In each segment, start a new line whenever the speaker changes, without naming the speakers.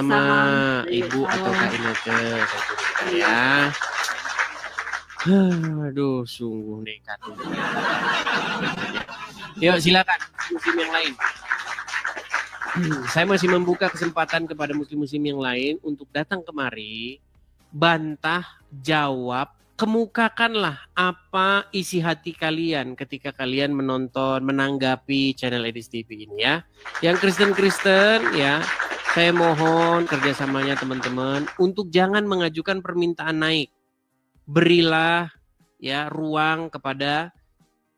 sama Ibu atau Kak Ineke. Saya turunkan ya. Aduh, sungguh nekat. Yuk, silakan muslim yang lain. Saya masih membuka kesempatan kepada muslim-muslim yang lain untuk datang kemari, bantah, jawab, kemukakanlah apa isi hati kalian ketika kalian menonton, menanggapi channel Edis TV ini ya. Yang Kristen-Kristen ya, saya mohon kerjasamanya teman-teman untuk jangan mengajukan permintaan naik. Berilah ya ruang kepada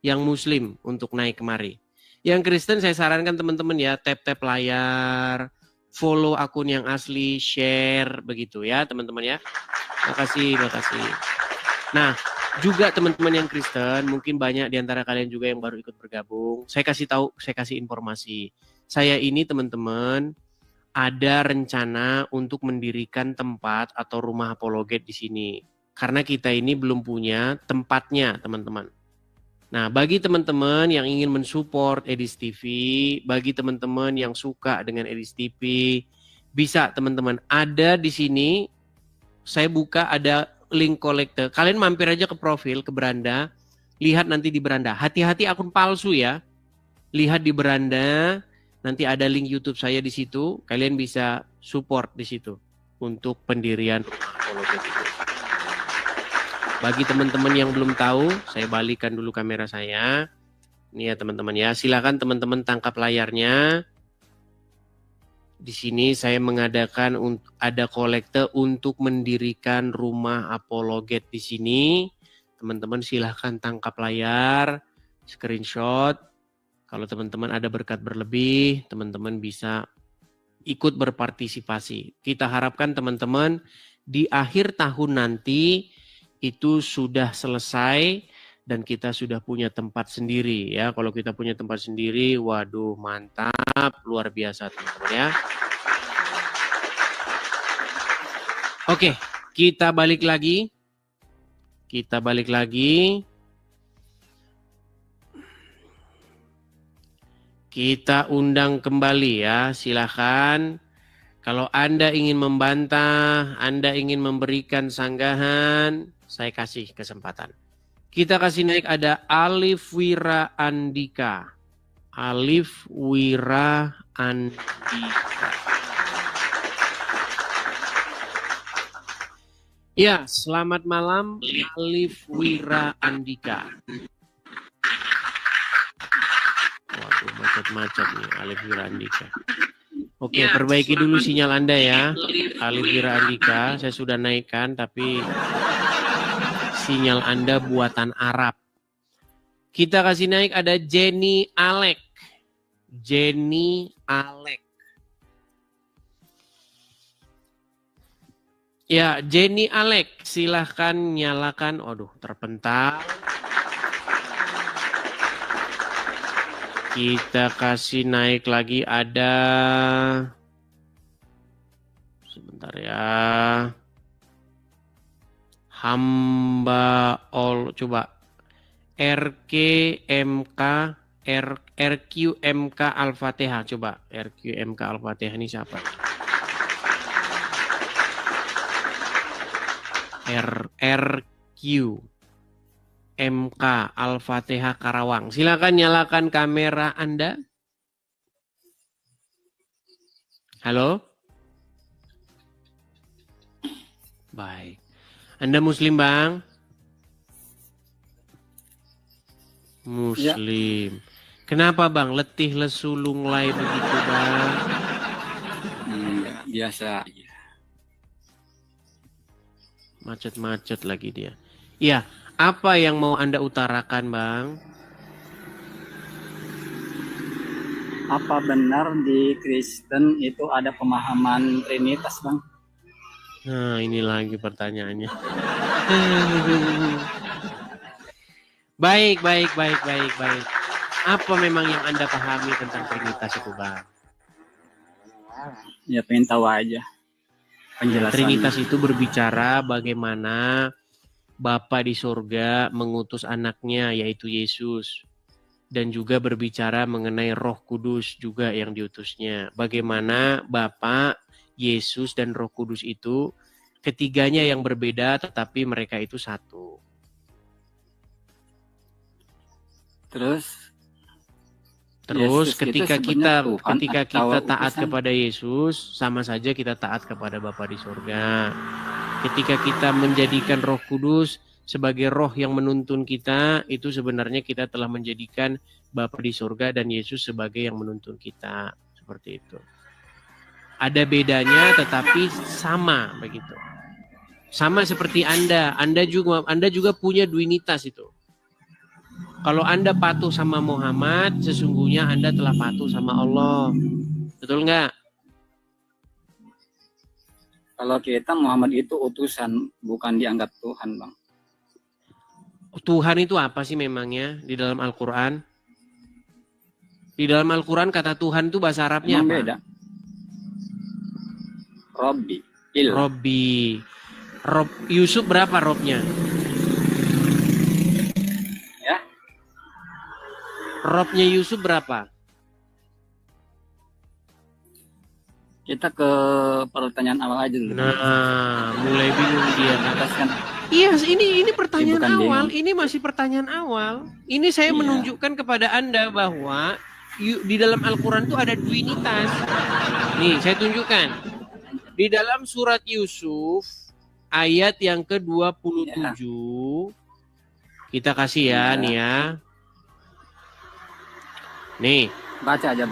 yang muslim untuk naik kemari. Yang Kristen saya sarankan teman-teman ya, tap-tap layar, follow akun yang asli, share begitu ya teman-teman ya. Makasih. Nah, juga teman-teman yang Kristen, mungkin banyak di antara kalian juga yang baru ikut bergabung. Saya kasih informasi. Saya ini teman-teman ada rencana untuk mendirikan tempat atau rumah apologet di sini. Karena kita ini belum punya tempatnya, teman-teman. Nah, bagi teman-teman yang ingin mensupport Edis TV, bagi teman-teman yang suka dengan Edis TV, bisa teman-teman ada di sini. Saya buka ada link kolektor. Kalian mampir aja ke profil, ke beranda, lihat nanti di beranda. Hati-hati akun palsu ya. Lihat di beranda, nanti ada link YouTube saya di situ. Kalian bisa support di situ untuk pendirian rumah apologet itu. Bagi teman-teman yang belum tahu, saya balikan dulu kamera saya. Ini ya teman-teman ya, silakan teman-teman tangkap layarnya. Di sini saya mengadakan ada kolekte untuk mendirikan rumah apologet di sini. Teman-teman silahkan tangkap layar, screenshot. Kalau teman-teman ada berkat berlebih, teman-teman bisa ikut berpartisipasi. Kita harapkan teman-teman di akhir tahun nanti itu sudah selesai dan kita sudah punya tempat sendiri ya. Kalau kita punya tempat sendiri, waduh mantap, luar biasa teman-teman ya. Oke, kita balik lagi. Kita undang kembali ya, silakan. Kalau Anda ingin membantah, Anda ingin memberikan sanggahan, saya kasih kesempatan. Kita kasih naik ada Alif Wira Andika. Ya, selamat malam Alif Wira Andika. Waduh, macet-macet nih Alif Wira Andika. Oke, perbaiki dulu sinyal Anda ya, Alif Wira Andika. Saya sudah naikkan, tapi sinyal Anda buatan Arab. Kita kasih naik ada Jenny Alek. Ya, Jenny Alek, silahkan nyalakan. Aduh, terpental. Kita kasih naik lagi ada. Sebentar ya. Hamba all coba. RQMK Al-Fatihah coba. RQMK Al-Fatihah ini siapa? RQMK Al-Fatihah Karawang. Silakan nyalakan kamera Anda. Halo? Baik. Anda Muslim, Bang? Muslim. Ya. Kenapa, Bang? Letih, lesu, lunglai begitu, Bang?
Biasa.
Macet-macet lagi dia. Iya, apa yang mau Anda utarakan, Bang?
Apa benar di Kristen itu ada pemahaman Trinitas, Bang?
Nah, ini lagi pertanyaannya. Baik. Apa memang yang Anda pahami tentang Trinitas itu, Bang?
Ya, pengen tahu aja penjelasannya.
Trinitas itu berbicara bagaimana Bapa di surga mengutus anaknya, yaitu Yesus. Dan juga berbicara mengenai Roh Kudus juga yang diutusnya. Bagaimana Bapa Yesus dan Roh Kudus itu ketiganya yang berbeda tetapi mereka itu satu.
Terus
Terus
Yesus
ketika
itu
kita
sebenarnya Tuhan atau
taat
utusan?
kepada Yesus, sama saja kita taat kepada Bapa di surga. Ketika kita menjadikan Roh Kudus sebagai roh yang menuntun kita, itu sebenarnya kita telah menjadikan Bapa di surga dan Yesus sebagai yang menuntun kita. Seperti itu. Ada bedanya tetapi sama begitu. Sama seperti Anda juga punya duinitas itu. Kalau Anda patuh sama Muhammad, sesungguhnya Anda telah patuh sama Allah. Betul nggak?
Kalau kita Muhammad itu utusan, bukan dianggap Tuhan, Bang.
Tuhan itu apa sih memangnya di dalam Al-Quran? Di dalam Al-Quran kata Tuhan itu bahasa Arabnya
Emang
apa?
beda.
Robbi. Yusuf berapa robnya?
Ya.
Robnya Yusuf berapa?
Kita ke pertanyaan awal aja dulu.
Nah, mulai bingung dia.
Kan.
Iya, ini pertanyaan awal.
Bingung.
Ini masih pertanyaan awal. Ini saya menunjukkan kepada Anda bahwa di dalam Al-Quran itu ada duinitas. Nih, saya tunjukkan. Di dalam surat Yusuf, ayat yang ke-27, kita kasih ya, nih ya. Nih.
Baca aja.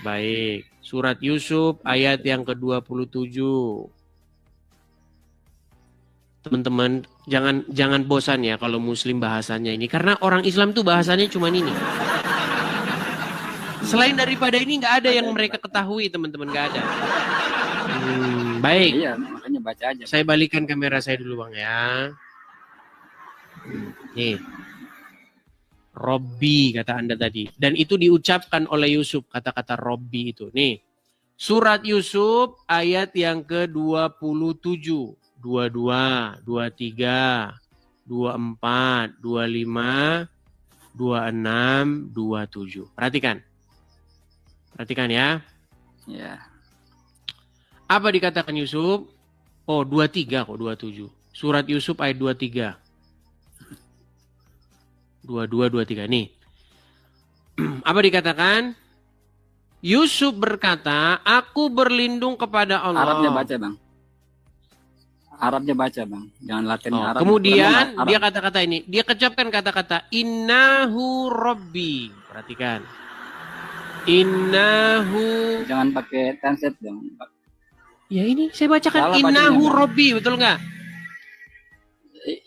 Baik. Surat Yusuf, ayat yang ke-27. Teman-teman, jangan bosan ya kalau Muslim bahasanya ini. Karena orang Islam tuh bahasanya cuma ini. Selain daripada ini nggak ada yang mereka ketahui, teman-teman, nggak ada. Baik.
Iya, makanya baca aja.
Saya balikan kamera saya dulu, Bang, ya. Nih. Robbi kata Anda tadi. Dan itu diucapkan oleh Yusuf, kata-kata Robbi itu. Nih. Surat Yusuf ayat yang ke-27. 22, 23, 24, 25, 26, 27. Perhatikan ya.
Ya.
Apa dikatakan Yusuf? Oh, 23 kok, 27. Surat Yusuf ayat 23. 22, 23 nih. Apa dikatakan? Yusuf berkata, aku berlindung kepada Allah.
Arabnya baca, Bang. Jangan Latin, Arab.
Kemudian dia kata-kata ini. Dia kecapkan kata-kata innahu Robbi. Perhatikan. Innahu.
Jangan pakai translate dong.
Ya ini saya bacakan salah innahu Robbi, betul nggak?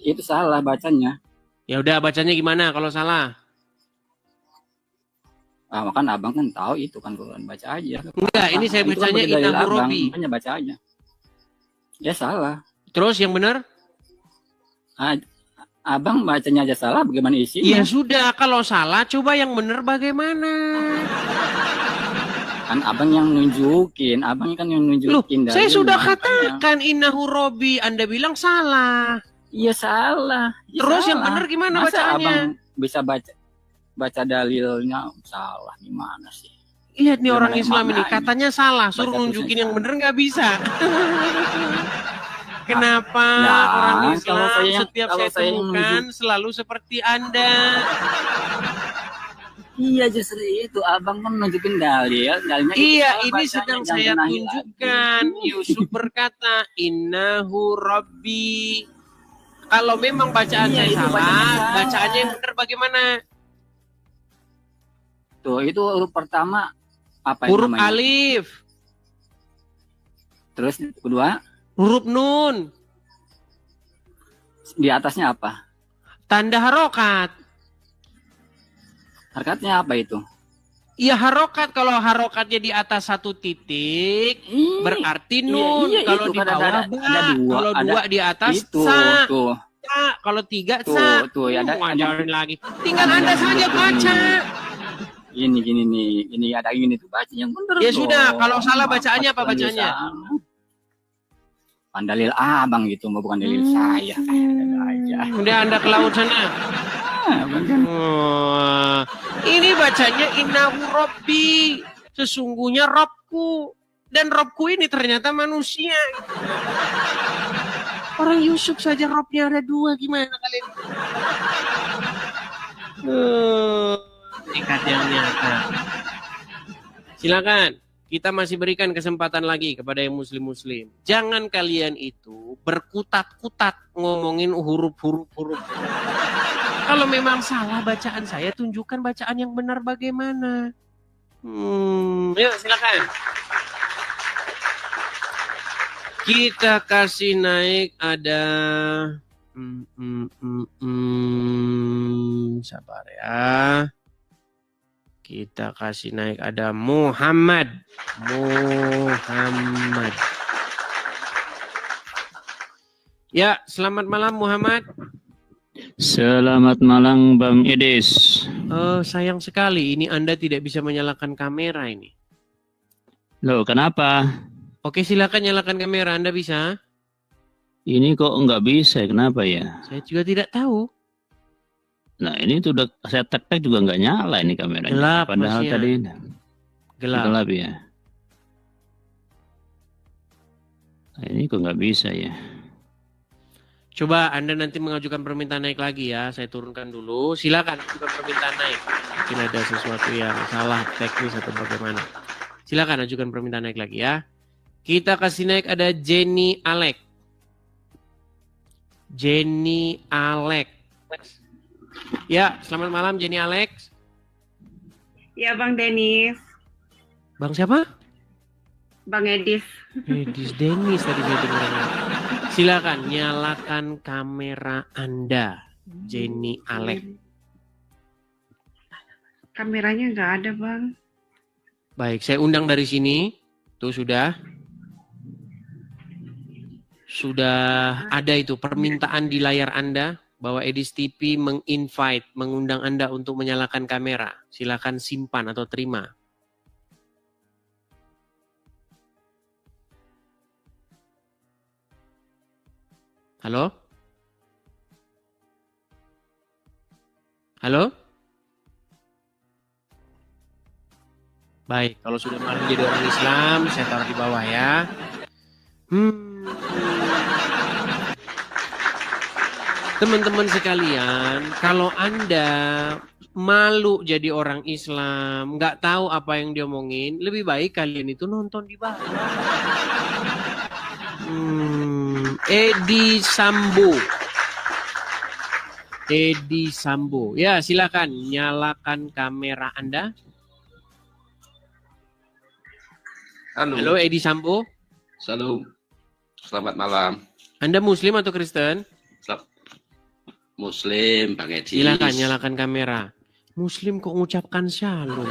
Itu salah bacanya.
Ya udah bacanya gimana kalau salah?
Kan abang kan tahu itu kan, Quran, baca aja.
Enggak, ini saya bacanya
kan
innahu Robbi.
Makanya baca aja. Ya salah.
Terus yang benar?
Abang bacanya aja salah, bagaimana isinya?
Ya sudah, kalau salah coba yang benar bagaimana?
Kan abang yang nunjukin,
Loh, saya sudah katakan innahu Robbi, Anda bilang salah.
Iya salah. Ya,
terus
salah.
Yang benar gimana
masa
bacaannya?
Abang bisa baca dalilnya salah gimana sih?
Lihat nih orang Islam ini katanya salah, suruh nunjukin yang benar nggak bisa. Kenapa orang Islam setiap saya temukan selalu seperti Anda?
Iya justru itu, abang kan nunjukin dalilnya.
Iya, ini sedang saya tunjukkan. Yusuf berkata, innahu Rabbi. Kalau memang bacaan saya salah, bacaannya yang benar bagaimana?
Tuh, itu huruf pertama apa?
Huruf alif.
Terus kedua?
Huruf nun.
Di atasnya apa?
Tanda harokat.
Harokatnya apa itu?
Iya harokat. Kalau harokatnya di atas satu titik, berarti nun. Kalau di bawah ba. Kalau dua di atas sa. Kalau tiga sa.
Tuh, ya ada
lagi. Tinggal Anda saja baca.
Ini nih, ini ada gini tuh baca yang benar.
Ya sudah, kalau salah bacaannya apa bacanya?
Dalil abang gitu, bukan dalil saya.
Udah Anda ke laut sana. Ini bacanya innahu Rabbi, sesungguhnya Rabbku. Dan robku ini ternyata manusia. Orang Yusuf saja robnya ada 2, gimana kalian? Ikat yang nyata. Silakan, kita masih berikan kesempatan lagi kepada yang muslim-muslim. Jangan kalian itu berkutat-kutat ngomongin huruf-huruf. Kalau memang salah bacaan saya, tunjukkan bacaan yang benar bagaimana. Yuk silakan. Kita kasih naik ada sabar ya. Kita kasih naik ada Muhammad. Ya, selamat malam Muhammad.
Selamat malam Bang Idis.
Sayang sekali ini Anda tidak bisa menyalakan kamera ini.
Loh, kenapa?
Oke, silakan nyalakan kamera. Anda bisa?
Ini kok nggak bisa, kenapa ya?
Saya juga tidak tahu.
Nah, ini tuh udah saya tek-tek juga nggak nyala ini kameranya.
Gelap,
Padahal
Mas, ya.
tadi
Gelap
ya. Nah, ini kok nggak bisa ya?
Coba Anda nanti mengajukan permintaan naik lagi ya. Saya turunkan dulu. Silakan ajukan permintaan naik. Mungkin ada sesuatu yang salah teknis atau bagaimana. Silakan ajukan permintaan naik lagi ya. Kita kasih naik ada Jenny Alek. Ya, selamat malam Jenny Alex.
Ya Bang Denis.
Bang siapa?
Bang Edis.
Edis Denis tadi saya dengar. Silakan nyalakan kamera Anda, Jenny Alek.
Kameranya nggak ada Bang.
Baik, saya undang dari sini. Tuh sudah ada itu permintaan di layar Anda bahwa Edis TV mengundang Anda untuk menyalakan kamera. Silakan simpan atau terima. Halo? Halo? Baik, kalau sudah mau jadi orang Islam, saya taruh di bawah ya. Teman-teman sekalian, kalau Anda malu jadi orang Islam, nggak tahu apa yang diomongin, lebih baik kalian itu nonton di bawah. Edi Sambo. Ya, silakan nyalakan kamera Anda. Halo Edi Sambo.
Salam. Selamat malam.
Anda Muslim atau Kristen?
Muslim, Bang Edi.
Silakan nyalakan kamera. Muslim kok mengucapkan shalom.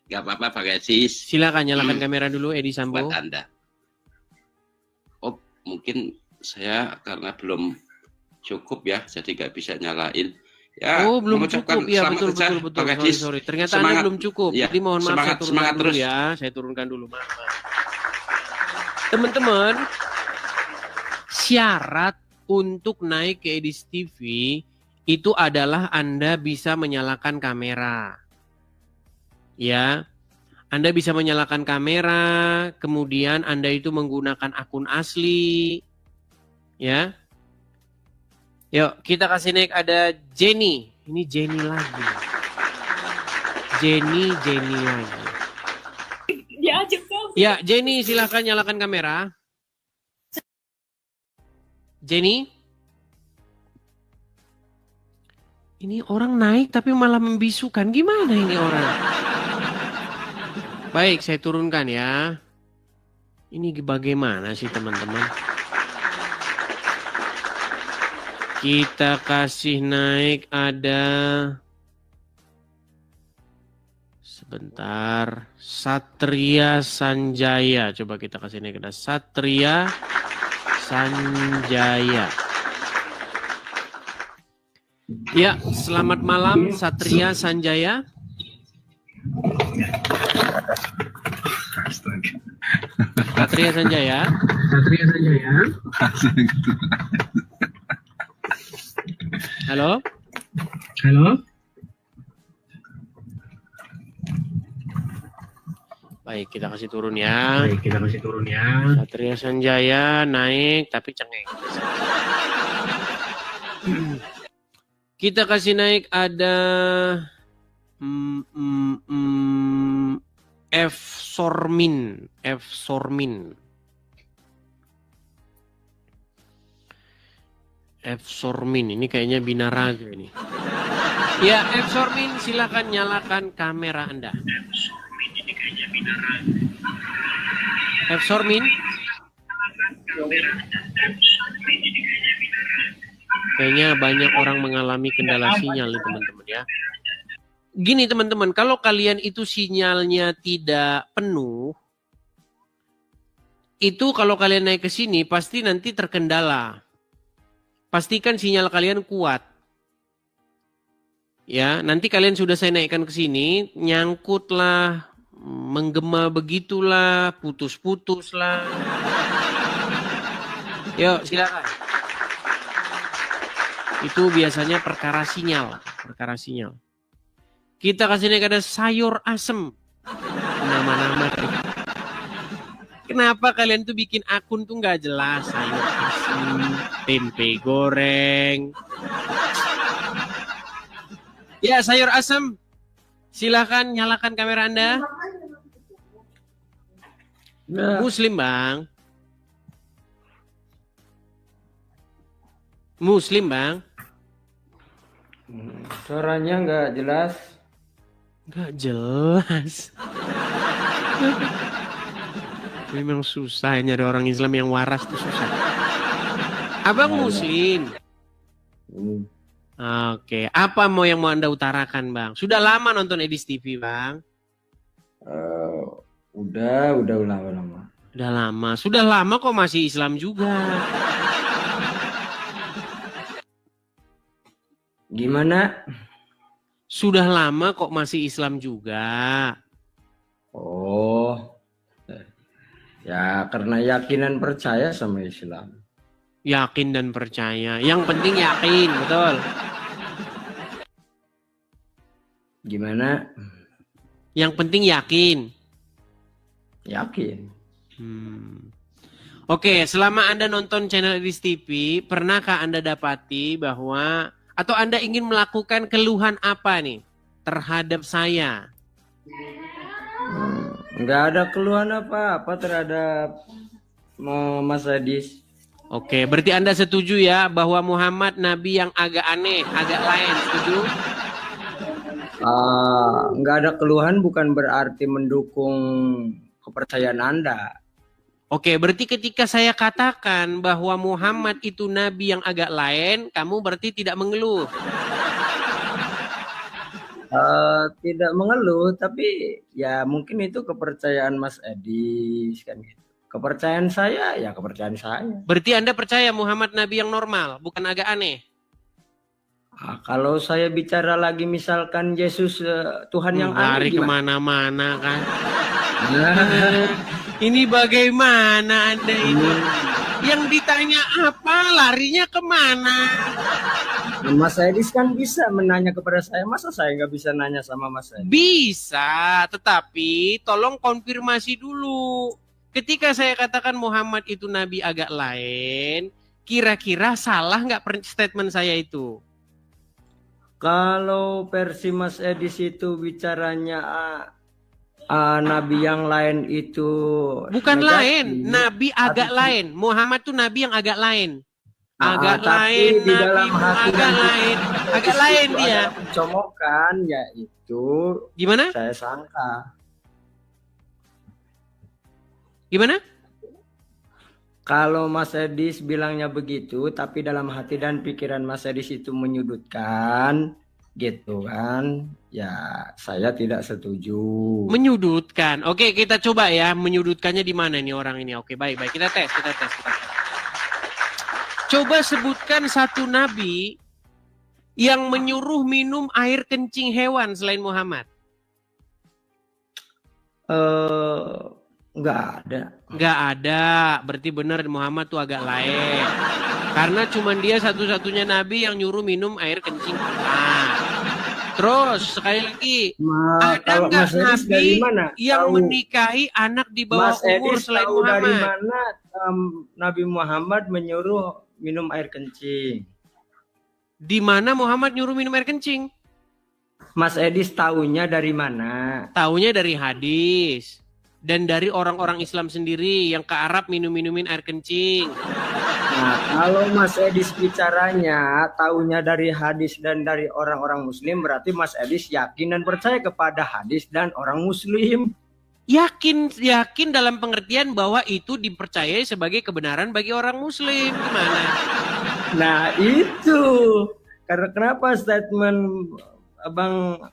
Gak apa-apa, Bang Edi.
Silakan nyalakan kamera dulu, Edi Sambo.
Buat Anda. Oh, mungkin saya karena belum cukup ya, jadi nggak bisa nyalain. Ya,
belum cukup. Ya, betul. Sorry. Ternyata Anda belum cukup.
Ya,
jadi mohon maaf, saya turunkan dulu
terus.
ya. Saya turunkan dulu, maaf. Teman-teman, syarat untuk naik ke Edis TV itu adalah Anda bisa menyalakan kamera. Ya, Anda bisa menyalakan kamera, kemudian Anda itu menggunakan akun asli. Ya. Yuk, kita kasih naik ada Jenny. Ini Jenny lagi. Jenny lagi. Ya, Jenny silahkan nyalakan kamera. Jenny. Ini orang naik tapi malah membisukan. Gimana ini orang? Baik, saya turunkan ya. Ini bagaimana sih teman-teman? Kita kasih naik ada... Sebentar. Satria Sanjaya. Coba kita kasih naik ada Satria Sanjaya. Ya, selamat malam Satria Sanjaya. Satria Sanjaya. Halo? Baik, kita kasih turun ya. Satria Sanjaya naik tapi cengeng. Kita kasih naik ada F Sormin. F Sormin ini kayaknya binaraga ini. Ya, F Sormin silakan nyalakan kamera Anda. F Sormin. Kayaknya banyak orang mengalami kendala sinyal nih teman-teman ya. Gini teman-teman, kalau kalian itu sinyalnya tidak penuh, itu kalau kalian naik ke sini pasti nanti terkendala. Pastikan sinyal kalian kuat. Ya, nanti kalian sudah saya naikkan ke sini, nyangkutlah, menggema begitulah, putus-putuslah. Yuk, silakan. Itu biasanya perkara sinyal. Kita kasih naik ada sayur asem. Nama-nama. Kenapa kalian tuh bikin akun tuh nggak jelas? Sayur asem, tempe goreng. Ya, sayur asem. Silahkan nyalakan kamera Anda. Muslim, Bang.
Suaranya nggak jelas.
Nggak jelas. Memang susah nyari orang Islam yang waras tuh susah. Abang Muslim. Oke, apa yang mau Anda utarakan, Bang? Sudah lama nonton Edis TV, Bang?
Udah lama.
Udah lama. Sudah lama kok masih Islam juga.
Gimana?
Sudah lama kok masih Islam juga.
Oh. Ya karena yakin dan percaya sama Islam.
Yakin dan percaya. Yang penting yakin, betul.
Gimana?
Yang penting yakin.
Yakin.
Oke, selama Anda nonton channel Edis TV, pernahkah Anda dapati bahwa atau Anda ingin melakukan keluhan apa nih terhadap saya?
Nggak ada keluhan apa-apa terhadap Mas Edis.
Oke, berarti Anda setuju ya bahwa Muhammad nabi yang agak aneh, agak lain, setuju?
Nggak ada keluhan bukan berarti mendukung kepercayaan Anda.
Oke, berarti ketika saya katakan bahwa Muhammad itu nabi yang agak lain, kamu berarti tidak mengeluh.
Tidak mengeluh, tapi ya mungkin itu kepercayaan Mas Edis kan gitu. Kepercayaan saya ya kepercayaan saya.
Berarti Anda percaya Muhammad nabi yang normal, bukan agak aneh?
Kalau saya bicara lagi misalkan Yesus Tuhan yang
lari
aneh
kemana-mana kan. Ini bagaimana Anda ini? Yang ditanya apa, larinya kemana?
Mas Edis kan bisa menanya kepada saya, masa saya nggak bisa nanya sama Mas Edis?
Bisa, tetapi tolong konfirmasi dulu. Ketika saya katakan Muhammad itu nabi agak lain, kira-kira salah nggak statement saya itu?
Kalau versi Mas Edis itu bicaranya nabi yang lain itu
bukan
negatif,
lain, nabi agak lain. Muhammad tuh nabi yang agak lain. Agak lain,
di dalam
nabi
hati
agak lain. Agak lain dia.
Ada pencomokan, yaitu
Gimana?
saya sangka.
Gimana?
Kalau Mas Edis bilangnya begitu, tapi dalam hati dan pikiran Mas Edis itu menyudutkan, gitu kan? Ya, saya tidak setuju.
Menyudutkan. Oke, kita coba ya. Menyudutkannya di mana nih orang ini? Oke, baik. Kita tes. Coba sebutkan satu nabi yang menyuruh minum air kencing hewan selain Muhammad.
Nggak ada.
Nggak ada. Berarti benar Muhammad tuh agak lain. Karena cuma dia satu-satunya nabi yang nyuruh minum air kencing hewan. Terus sekali lagi,
Nah,
ada
kalau
nggak
Mas Edis dari
nabi
mana?
yang
Tahu.
menikahi anak di bawah
Mas
umur
Edis
selain
tahu dari
Muhammad?
mana Nabi Muhammad menyuruh minum air kencing?
Di mana Muhammad nyuruh minum air kencing?
Mas Edis tahunya dari mana?
Taunya dari hadis dan dari orang-orang Islam sendiri yang ke Arab minum-minumin air kencing.
Nah, kalau Mas Edis bicaranya tahunya dari hadis dan dari orang-orang Muslim, berarti Mas Edis yakin dan percaya kepada hadis dan orang Muslim.
Yakin dalam pengertian bahwa itu dipercayai sebagai kebenaran bagi orang Muslim. Gimana?
Nah, itu karena kenapa statement Abang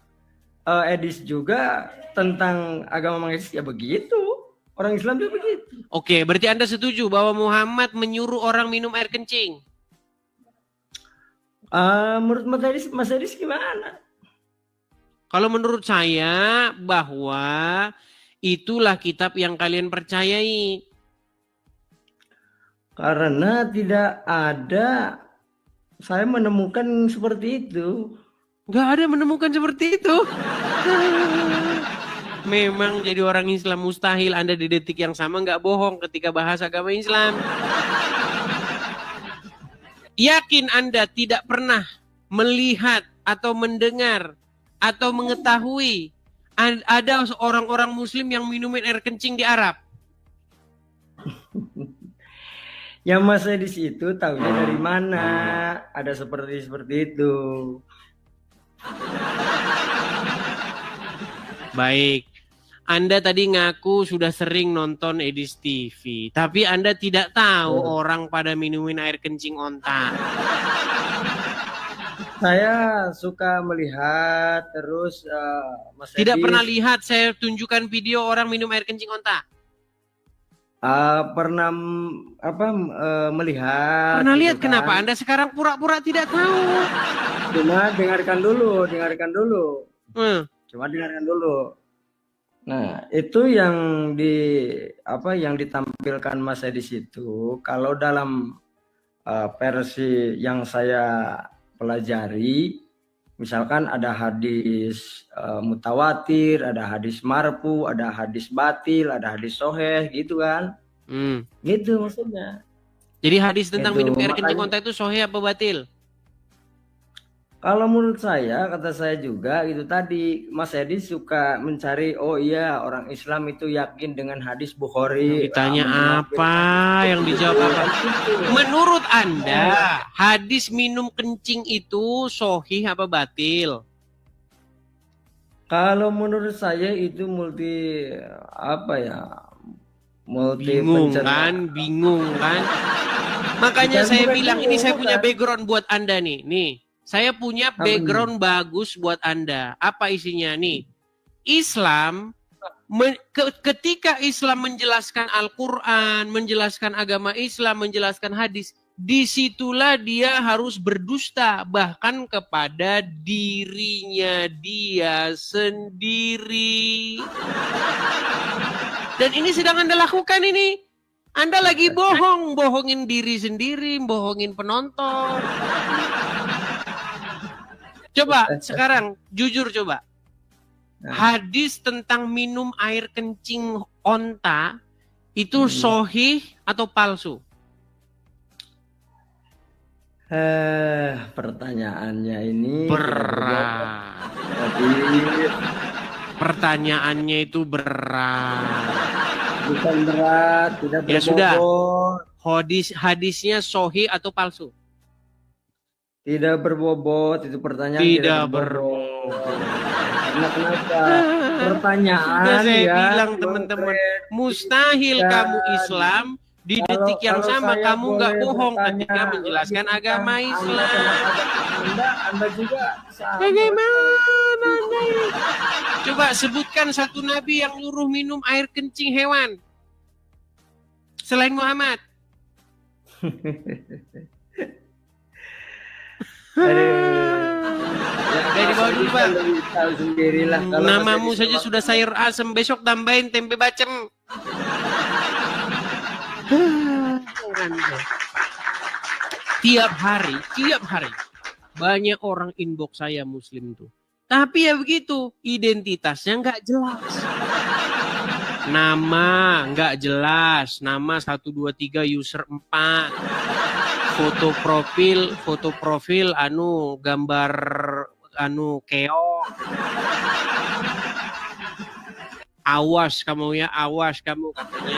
Edis juga tentang agama Islam ya begitu. Orang Islam juga begitu.
Oke, berarti Anda setuju bahwa Muhammad menyuruh orang minum air kencing?
Menurut Mas Edis gimana?
Kalau menurut saya bahwa itulah kitab yang kalian percayai.
Karena tidak ada saya menemukan seperti itu.
Nggak ada menemukan seperti itu. Memang jadi orang Islam mustahil Anda di detik yang sama nggak bohong ketika bahas agama Islam. Yakin Anda tidak pernah melihat atau mendengar atau mengetahui ada orang-orang Muslim yang minumin air kencing di Arab?
Yang Mas Edis itu tahunya dari mana? Ada seperti itu.
Baik. Anda tadi ngaku sudah sering nonton Edis TV, tapi Anda tidak tahu orang pada minumin air kencing onta.
Saya suka melihat terus Mas Edis.
Tidak pernah lihat saya tunjukkan video orang minum air kencing onta?
Pernah melihat.
Pernah lihat
gitu
kenapa
kan.
Anda sekarang pura-pura tidak tahu?
Cuma dengarkan dulu.
Hmm.
Nah, itu yang yang ditampilkan Mas Edis itu kalau dalam versi yang saya pelajari, misalkan ada hadis mutawatir, ada hadis marfu, ada hadis batil, ada hadis soheh gitu kan. Gitu maksudnya.
Jadi hadis tentang
Itu,
minum air kencing
makanya-
onta itu sahih apa batil?
Kalau menurut saya, kata saya juga itu tadi, Mas Edis suka mencari, oh iya orang Islam itu yakin dengan hadis Bukhari.
Ditanya apa, yang dijawab apa? Menurut Anda, hadis minum kencing itu sahih apa batil?
Kalau menurut saya itu multi
Bingung kan? Makanya
Bukan,
saya
bukan
bilang
bingung,
ini saya punya
bukan.
background buat Anda nih. Saya punya background bagus buat Anda. Apa isinya nih? Islam ketika Islam menjelaskan Al-Qur'an, menjelaskan agama Islam, menjelaskan hadis, disitulah dia harus berdusta bahkan kepada dirinya dia sendiri. Dan ini sedang Anda lakukan ini. Anda lagi bohongin diri sendiri, bohongin penonton. Coba sekarang jujur coba. Hadis tentang minum air kencing onta itu sahih atau palsu?
Pertanyaannya ini
Berat. Pertanyaannya itu berat.
Bukan berat, tidak
Ya sudah.
berbobot.
Hadisnya sahih atau palsu?
Tidak berbobot, itu pertanyaan
Tidak berbobot.
Karena kenapa? Pertanyaan
Sudah saya
ya,
bilang teman-teman, mustahil
Dan
kamu Islam di detik yang
kalau
sama
saya
kamu nggak
boleh
bohong
bertanya
ketika menjelaskan
lagi
agama
tentang
Islam.
Anda juga sama.
Bagaimana Anda ini? Coba sebutkan satu nabi yang nyuruh minum air kencing hewan selain Muhammad. Dari bawah dulu Pak.
Tahu sendirilah. Kalau
Namamu
masih
saja sudah sayur asem, besok tambahin tempe bacem. Tiap hari banyak orang inbox saya Muslim tuh. Tapi ya begitu, identitasnya nggak jelas. Nama nggak jelas, nama 123 user 4. Foto profil anu gambar anu keong. Awas kamu ya, awas kamu katanya.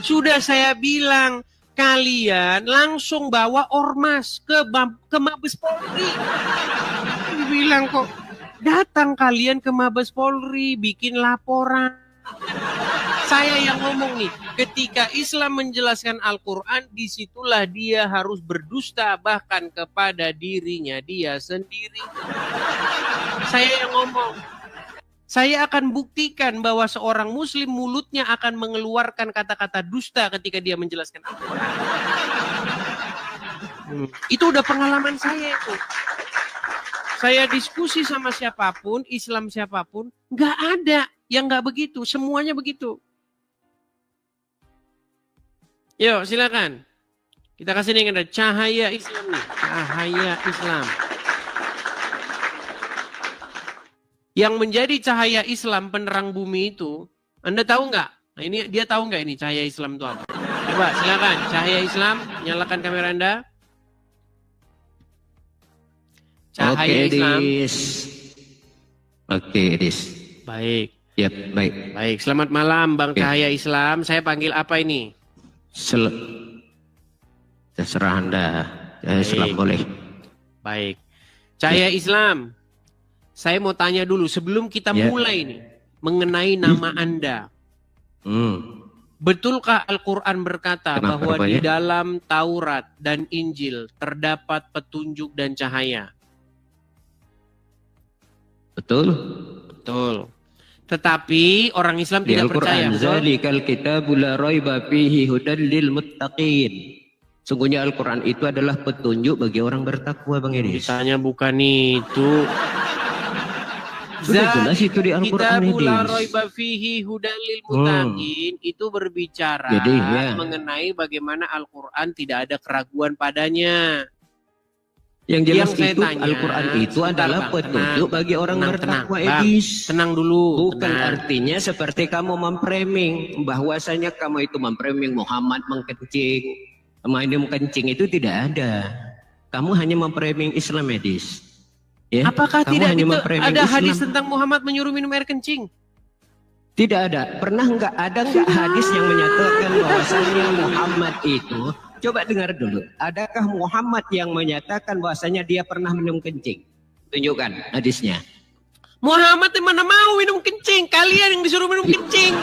Sudah saya bilang, kalian langsung bawa ormas ke Mabes Polri. Dibilang kok, datang kalian ke Mabes Polri, bikin laporan. Saya yang ngomong nih, ketika Islam menjelaskan Al-Quran, disitulah dia harus berdusta bahkan kepada dirinya dia sendiri. Saya yang ngomong. Saya akan buktikan bahwa seorang muslim mulutnya akan mengeluarkan kata-kata dusta ketika dia menjelaskan Al-Quran. Itu udah pengalaman saya itu. Saya diskusi sama siapapun, Islam siapapun, nggak ada yang nggak begitu. Semuanya begitu. Yuk silakan. Kita kasih nih ada cahaya Islam nih. Cahaya Islam. Yang menjadi cahaya Islam penerang bumi itu, Anda tahu nggak? Nah ini dia tahu nggak ini cahaya Islam itu apa? Coba silakan, cahaya Islam, nyalakan kamera Anda. Cahaya Islam.
Oke, Dis.
Baik.
Yap, baik.
Baik, selamat malam Bang Cahaya Islam. Saya panggil apa ini?
Terserah Anda. Islam boleh.
Baik. Cahaya Islam. Saya mau tanya dulu sebelum kita mulai nih mengenai nama Anda. Betulkah Al-Quran berkata bahwa di dalam Taurat dan Injil terdapat petunjuk dan cahaya?
Betul.
Betul. Tetapi orang Islam tidak percaya.
Zalikal kitabul la raiba fihi hudal lil muttaqin. Sungguhnya Al-Quran itu adalah petunjuk bagi orang bertakwa, Bang Edis.
Misalnya bukan itu.
Sudah jelas itu di Al-Quran ini.
Itu berbicara mengenai bagaimana Al-Quran tidak ada keraguan padanya.
Yang jelas itu Al-Quran itu adalah petunjuk bagi orang bertakwa, Edis.
Tenang dulu.
Bukan artinya seperti kamu memframing bahwasanya kamu itu memframing Muhammad mengkencing, minum kencing itu tidak ada. Kamu hanya memframing Islam, Edis. Ya,
apakah tidak ada hadis
Islam.
tentang Muhammad menyuruh minum air kencing?
Tidak ada. Pernah nggak ada hadis yang menyatakan bahwasanya Muhammad itu? Coba dengar dulu. Adakah Muhammad yang menyatakan bahwasanya dia pernah minum kencing? Tunjukkan hadisnya.
Muhammad mana mau minum kencing? Kalian yang disuruh minum kencing.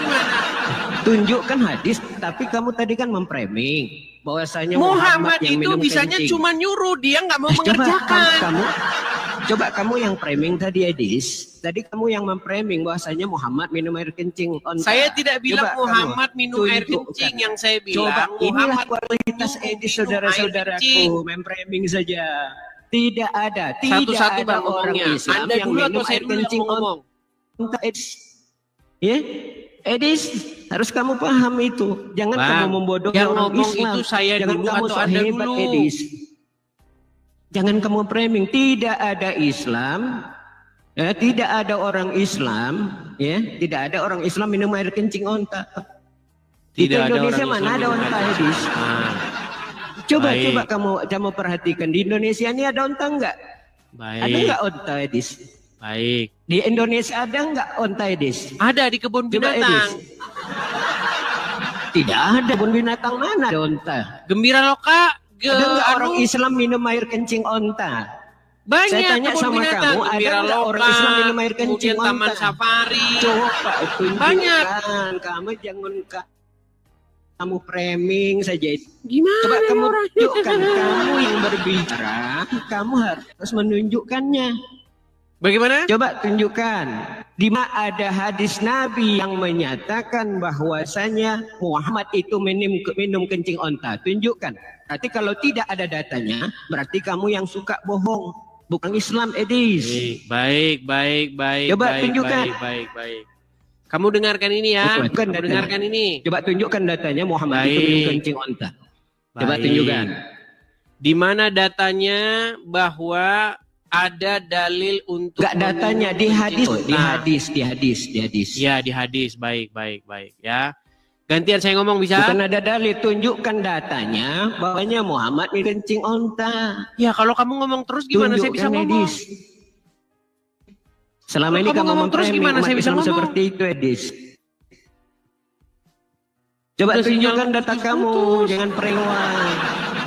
Tunjukkan hadis. Tapi kamu tadi kan memframing bahwasanya
Muhammad
yang
itu
minum
bisanya
kencing.
cuma nyuruh, dia nggak mau mengerjakan.
Coba kamu yang framing tadi, Edis. Tadi kamu yang memframing bahwasanya Muhammad minum air kencing.
Saya tidak bilang Muhammad minum air kencing. Yang saya bilang
inilah kualitas Edis, saudara-saudaraku. Memframing saja. Tidak ada.
Satu-satu
ada
Bang
orang
ngomongnya.
Islam
Anda
yang
dulu
minum
atau saya
air
dulu yang
kencing.
ngomong?
Edis. Ya? Edis, harus kamu paham itu. Jangan kamu membodohi
yang
orang
ngomong
Islam.
itu saya
Jangan
dulu
kamu
atau Anda
hebat,
dulu?
Edis. Jangan kamu framing. Tidak ada Islam, tidak ada orang Islam, ya, tidak ada orang Islam minum air kencing onta. Di Indonesia mana ada onta, Edis? Coba kamu perhatikan di Indonesia ini ada onta enggak? Ada enggak onta, Edis?
Baik.
Di Indonesia ada enggak onta, Edis?
Ada di kebun binatang.
Tidak ada kebun binatang, mana ada onta?
Gembira Loka.
Ada nggak orang Islam minum air kencing onta?
Banyak.
Saya tanya sama kamu, ada nggak orang Islam minum air kencing onta?
Taman Safari.
Coba tunjukkan.
Banyak.
Kamu jangan kamu framing saja.
Gimana?
Coba kamu tunjukkan. Kamu yang berbicara, kamu harus menunjukkannya.
Bagaimana?
Coba tunjukkan. Di mana ada hadis Nabi yang menyatakan bahwasanya Muhammad itu minum kencing onta? Tunjukkan. Berarti kalau tidak ada datanya, berarti kamu yang suka bohong, bukan Islam, Edis.
Baik.
Coba tunjukkan.
Baik. Kamu dengarkan ini ya. Dengarkan ini.
Coba tunjukkan datanya Muhammad itu minum kencing onta. Coba tunjukkan.
Di mana datanya bahwa ada dalil untuk
Enggak datanya di hadis,
kencing
di
unta.
hadis.
Ya, di hadis. Baik ya. Gantian saya ngomong bisa?
Bukan ada dalil, tunjukkan datanya bahwanya Muhammad ini kencing onta.
Ya, kalau kamu ngomong terus gimana saya bisa
Tunjukkan
ngomong?
Edis. Selama ini
Kalau kamu
kamu
ngomong terus
memframing
gimana
umat
saya bisa
Islam
ngomong?
seperti itu, Edis. Coba
Udah
tunjukkan
sinyal
data
putus.
kamu, jangan perewang.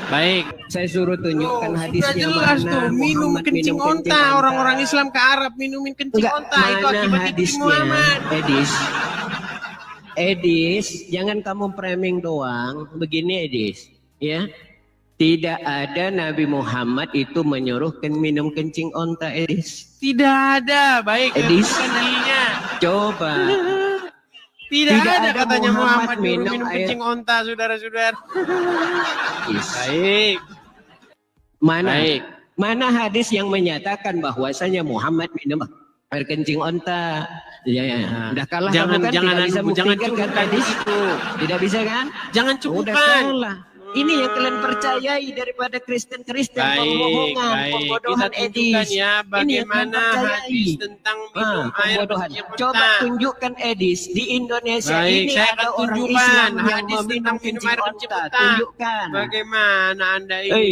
Baik.
Saya suruh tunjukkan
Sudah
hadisnya
jelas
mana.
tuh, minum
Muhammad
kencing onta. Orang-orang Islam ke Arab minumin kencing
Enggak,
onta. Itu
mana
akibat itu
hadisnya,
Muhammad.
Edis, jangan kamu framing doang. Begini Edis, ya. Tidak ada Nabi Muhammad itu menyuruh minum kencing onta, Edis.
Tidak ada. Baik,
Edis.
bukan dalilnya.
Coba.
Tidak
Tidak
ada
ada
katanya
Muhammad
Muhammad nyuruh
minum
minum
air.
kencing onta, saudara-saudara.
Edis.
Baik. Baik.
Mana hadis yang menyatakan bahwasanya Muhammad minum air kencing onta? Ya, udah kalah
Jangan-
kamu kan,
jangan
tidak bisa
anu, jangan
buktikan kan
cukupkan
hadis
itu.
Tidak bisa kan?
Jangan
Udah
cukupkan.
kalah. Ini yang kalian percayai daripada Kristen-Kristen
Baik,
pembohongan,
baik. Kita
pembodohan
tunjukkan
Edis.
ya bagaimana
kalian percayai.
hadis tentang minum air
Pembodohan.
kencing
Coba
onta.
tunjukkan Edis di Indonesia
Baik,
ini
saya
ada
akan
orang
tunjukkan
Islam yang
hadis
meminum
tentang minum
kencing
air kencing
onta.
onta.
Tunjukkan.
Bagaimana Anda ini?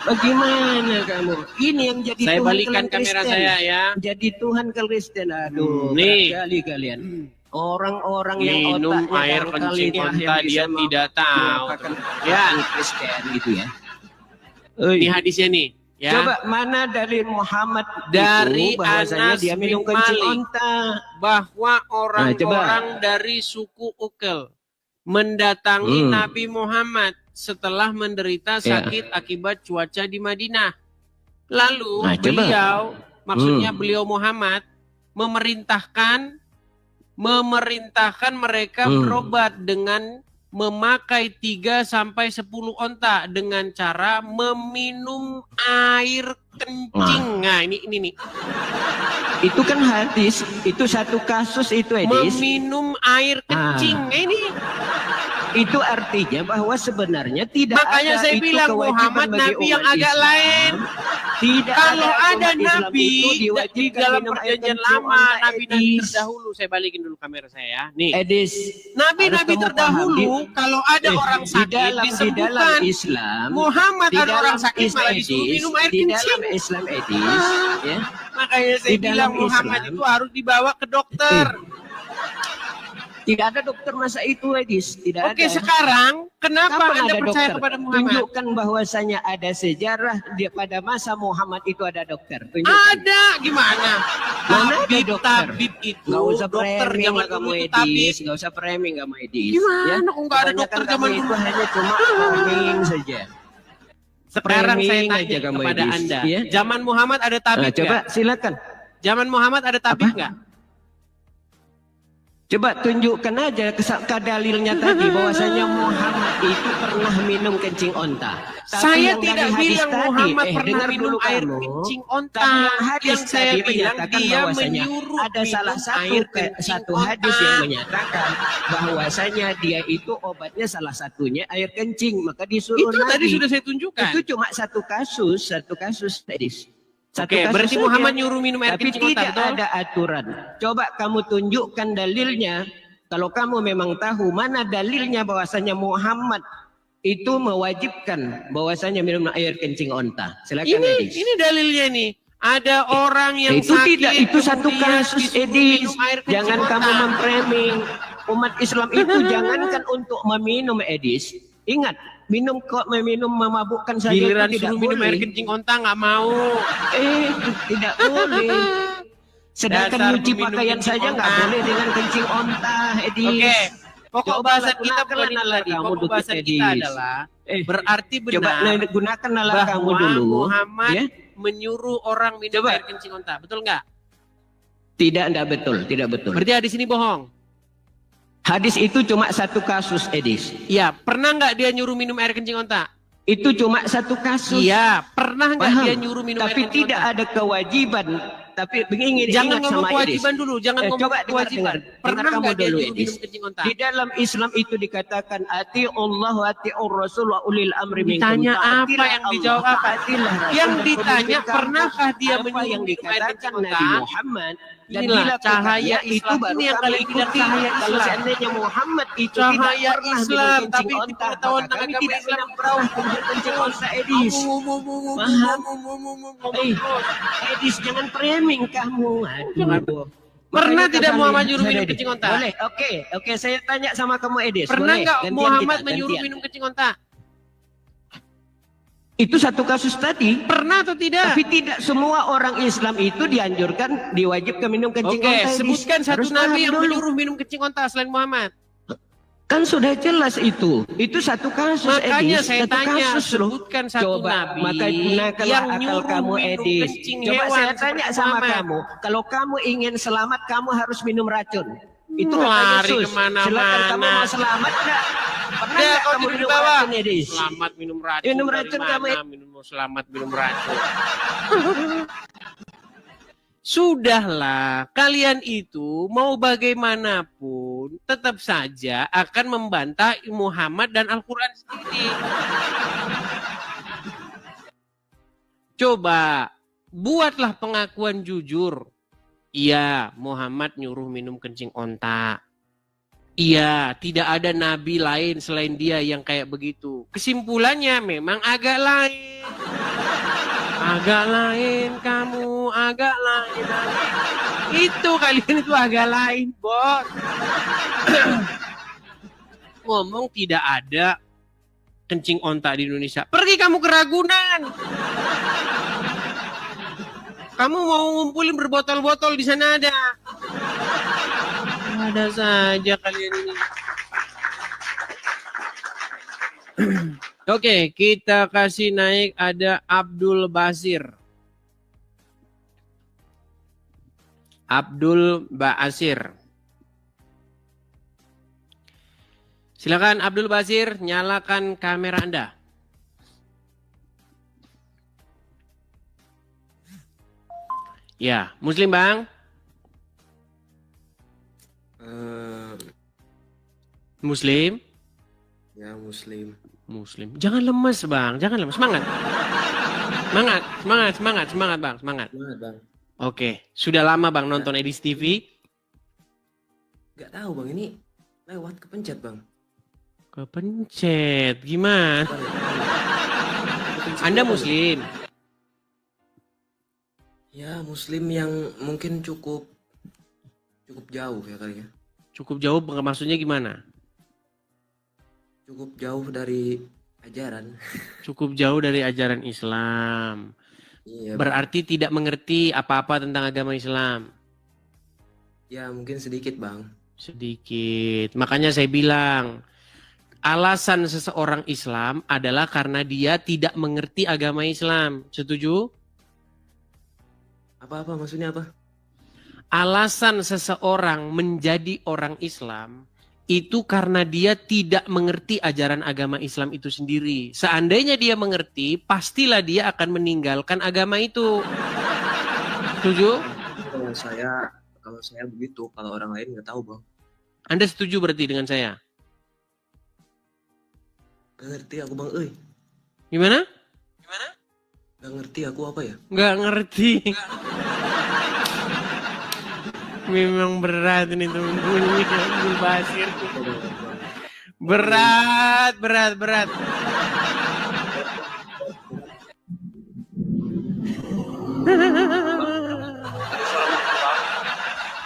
Bagaimana kamu? Ini yang jadi
Saya
Tuhan
balikan
kalian
kamera
Kristen.
saya ya.
Jadi Tuhan Kristen. Aduh,
Nih.
berat kali kalian. Orang-orang yang
Minum
otaknya
air
dangkal
kencing
ini lah
onta
yang bisa
dia tidak tahu.
merupakan
Ya.
Kristen gitu ya.
Ini hadisnya nih. Ya.
Coba mana dalil Muhammad
Dari
itu bahwasanya
Anas
dia minum
bin
kencing
Malik.
onta.
Bahwa
coba.
orang-orang dari suku Ukel mendatangi Nabi Muhammad setelah menderita
Ya.
sakit akibat cuaca di Madinah. Lalu
Nah, coba.
beliau, maksudnya beliau Muhammad memerintahkan mereka berobat dengan memakai 3 sampai 10 onta dengan cara meminum air kencing. Nah, ini nih.
Itu kan hadis, itu satu kasus itu Edis.
Meminum air kencing. Nah, ini
Itu artinya bahwa sebenarnya tidak
makanya
ada
saya
itu
bilang
kewajiban
Muhammad
bagi
nabi yang
umat
agak
Islam.
lain.
Tidak
Kalau ada
umat Islam
nabi
itu
di
diwajibkan
dalam
minum air
perjanjian
kencing
lama,
onta,
nabi-nabi
Edis.
terdahulu, saya balikin dulu kamera saya ya. Nih,
Edis,
nabi-nabi
harus kamu
terdahulu
paham.
kalau ada orang
di
sakit
dalam
disembuhkan.
Islam,
Muhammad
di
ada
dalam
orang sakit
Islam
malah disuruh
Edis,
minum air
di
kencing.
dalam Islam Edis, ya.
Makanya saya
Di
bilang
dalam
Muhammad
Islam.
itu harus dibawa ke dokter.
Tidak ada dokter masa itu Edis, tidak
Oke,
ada.
sekarang kenapa
Kapan
Anda
ada
percaya
dokter?
kepada Muhammad?
Tunjukkan bahwasanya ada sejarah pada masa Muhammad itu ada dokter. Tunjukkan.
Ada, gimana?
Mana ada dokter?
Tabib itu,
Nggak usah
dokter
framing
zaman
lah kamu
dulu itu tabib.
Edis, nggak usah framing kamu Edis.
Gimana kok nggak ada
Kebanyakan
dokter
kamu
zaman
itu
dulu?
hanya cuma framing saja.
Sekarang saya
Framing
tanya
aja kamu,
kepada
Edis,
Anda,
ya?
zaman Muhammad ada tabib
Nah, coba
nggak?
silakan.
Zaman Muhammad ada tabib nggak?
Coba tunjukkan aja dalilnya tadi bahwasanya Muhammad itu pernah minum kencing onta. Tapi
Saya
yang
tidak
dari hadis
bilang
tadi,
Muhammad pernah
dengar
minum
dulu
air
kamu.
kencing
Tapi
onta.
yang hadis
Yang saya
tadi
bilang
menyatakan
dia
bahwasanya
menyuruh
ada salah
minum
satu
air kencing
satu
onta.
hadis yang menyatakan bahwasanya dia itu obatnya salah satunya air kencing, maka disuruh
Itu
Nabi.
tadi sudah saya tunjukkan.
Itu cuma satu kasus hadis. Satu
Oke,
kasus
berarti
saja.
Muhammad nyuruh minum air
Tapi
kencing onta,
tidak
betul?
ada aturan. Coba kamu tunjukkan dalilnya. Kalau kamu memang tahu mana dalilnya bahwasanya Muhammad itu mewajibkan bahwasanya minum air kencing onta. Silakan Edis.
Ini dalilnya nih. Ada orang yang
Itu
sakit,
tidak, itu satu
kemudian
kasus
disuruh
Edis.
minum air kencing
Jangan
onta.
kamu memframing umat Islam itu jangankan untuk meminum Edis. Ingat, meminum memabukkan saja
Giliran
itu tidak
suruh minum air
boleh.
kencing onta nggak mau.
Tidak boleh. Sedangkan
Dasar
nyuci
peminum
pakaian
kencing
saja nggak
onta.
boleh dengan kencing onta, Edis.
Oke. Pokok
Coba
bahasan kita
gunakan
bukan ini
nalar
lagi.
kamu
Pokok
dulu,
bahasan kita
Edis.
adalah berarti
Coba
benar
gunakan nalar kamu
bahwa
dulu.
Muhammad
Ya?
menyuruh orang minum
Coba.
air kencing onta. Betul nggak?
Tidak betul, tidak betul.
Berarti hadis ini bohong.
Hadis itu cuma satu kasus, Edis.
Iya. Pernah nggak dia nyuruh minum air kencing onta?
Itu cuma satu kasus.
Iya. Pernah nggak
Paham.
dia nyuruh minum air
Tapi
kencing
tidak
onta?
ada kewajiban tapi ingin
Jangan
ingat
ngomong
sama Edis.
kewajiban dulu, jangan ngomong
Coba
kewajiban. Pernah
kamu
nggak dia
dulu,
nyuruh
Edis.
minum kencing onta?
Di dalam Islam itu dikatakan atiullah wa atiur rasul wa ulil amri minkum.
Ditanya apa,
Taatilah
yang
Allah,
dijawab apa?
taatilah Rasul,
Yang
dan
ditanya,
pemimpin kamu.
pernahkah dia
Apa
menyuruh
yang
minum air
dikatakan
kencing
Nabi
onta?
Muhammad dan
Inilah
dilakukannya,
cahaya
itu
Islam
baru
ini yang
kami
kalian bilang
ikuti.
cahaya
Kalau
Islam.
seandainya Muhammad itu
Cahaya
tidak pernah
Islam,
minum kencing
tapi
onta,
pengetahuan
maka kami
agama
tidak
Islam
pernah kencing onta, Edis. Edis, jangan framing kamu. Aduh.
Pernah
Makanya
tidak
kalian-
Muhammad nyuruh minum
Edis.
kencing onta?
Boleh, oke, saya tanya sama kamu, Edis.
Pernah
Boleh,
nggak
gantian
Muhammad
kita,
menyuruh
gantian.
minum kencing onta?
Itu satu kasus tadi.
Pernah atau tidak?
Tapi tidak semua orang Islam itu dianjurkan, diwajibkan minum kencing
Oke,
onta. Edis.
sebutkan satu
Harus
nabi
paham
yang
dulu.
menyuruh minum kencing onta selain Muhammad.
Kan sudah jelas itu. Itu satu kasus,
Makanya
Edis.
saya
Satu
tanya,
kasus loh.
sebutkan satu
Coba,
nabi
maka gunakanlah
yang
akal
nyuruh
kamu,
minum
Edis.
kencing
Coba
hewan
saya tanya
seperti
sama
Muhammad.
kamu, kalau kamu ingin selamat, kamu harus minum racun. Itu kata
Lari
Yesus.
kemana-mana.
Silakan, kamu mau selamat enggak? Pernah
Udah,
enggak
kau
kamu
tidur di
minum
bawah.
racun, Edis?
Selamat minum racun.
Minum
dari
racun
mana?
kamu.
Mau selamat minum racun. Sudahlah, kalian itu mau bagaimanapun tetap saja akan membantah Muhammad dan Al-Quran sendiri. Coba buatlah pengakuan jujur. Iya, Muhammad nyuruh minum kencing onta. Iya, tidak ada nabi lain selain dia yang kayak begitu. Kesimpulannya memang agak lain. Agak lain kamu, agak lain. Itu kalian itu agak lain, bos. Ngomong tidak ada kencing onta di Indonesia. Pergi kamu ke Ragunan. Kamu mau ngumpulin berbotol-botol di sana ada. Ada saja kalian ini. Oke, kita kasih naik ada Abdul Basir. Abdul Basir. Silakan Abdul Basir, nyalakan kamera Anda. Ya, Muslim Bang. Muslim.
Ya, Muslim.
Muslim. Jangan lemes, Bang. Jangan lemes. Semangat. Semangat, Bang. Semangat.
Semangat, Bang.
Oke. Sudah lama, Bang, nonton Edis TV?
Gak tahu, Bang. Ini lewat kepencet, Bang.
Kepencet. Gimana? Anda Muslim?
Ya, Muslim yang mungkin cukup jauh ya kali ya.
Cukup jauh, maksudnya gimana?
Cukup jauh dari ajaran.
Cukup jauh dari ajaran Islam.
Iya.
Berarti tidak mengerti apa-apa tentang agama Islam.
Ya, mungkin sedikit, Bang.
Sedikit. Makanya saya bilang, alasan seseorang Islam adalah karena dia tidak mengerti agama Islam. Setuju?
Apa maksudnya apa?
Alasan seseorang menjadi orang Islam itu karena dia tidak mengerti ajaran agama Islam itu sendiri. Seandainya dia mengerti, pastilah dia akan meninggalkan agama itu. Setuju?
Kalau saya begitu, kalau orang lain nggak tahu, Bang.
Anda setuju berarti dengan saya?
Gak ngerti aku, Bang.
Gimana?
Gak ngerti aku apa ya?
Nggak ngerti. Memang berat ini teman-teman. Abdul Basir. Berat.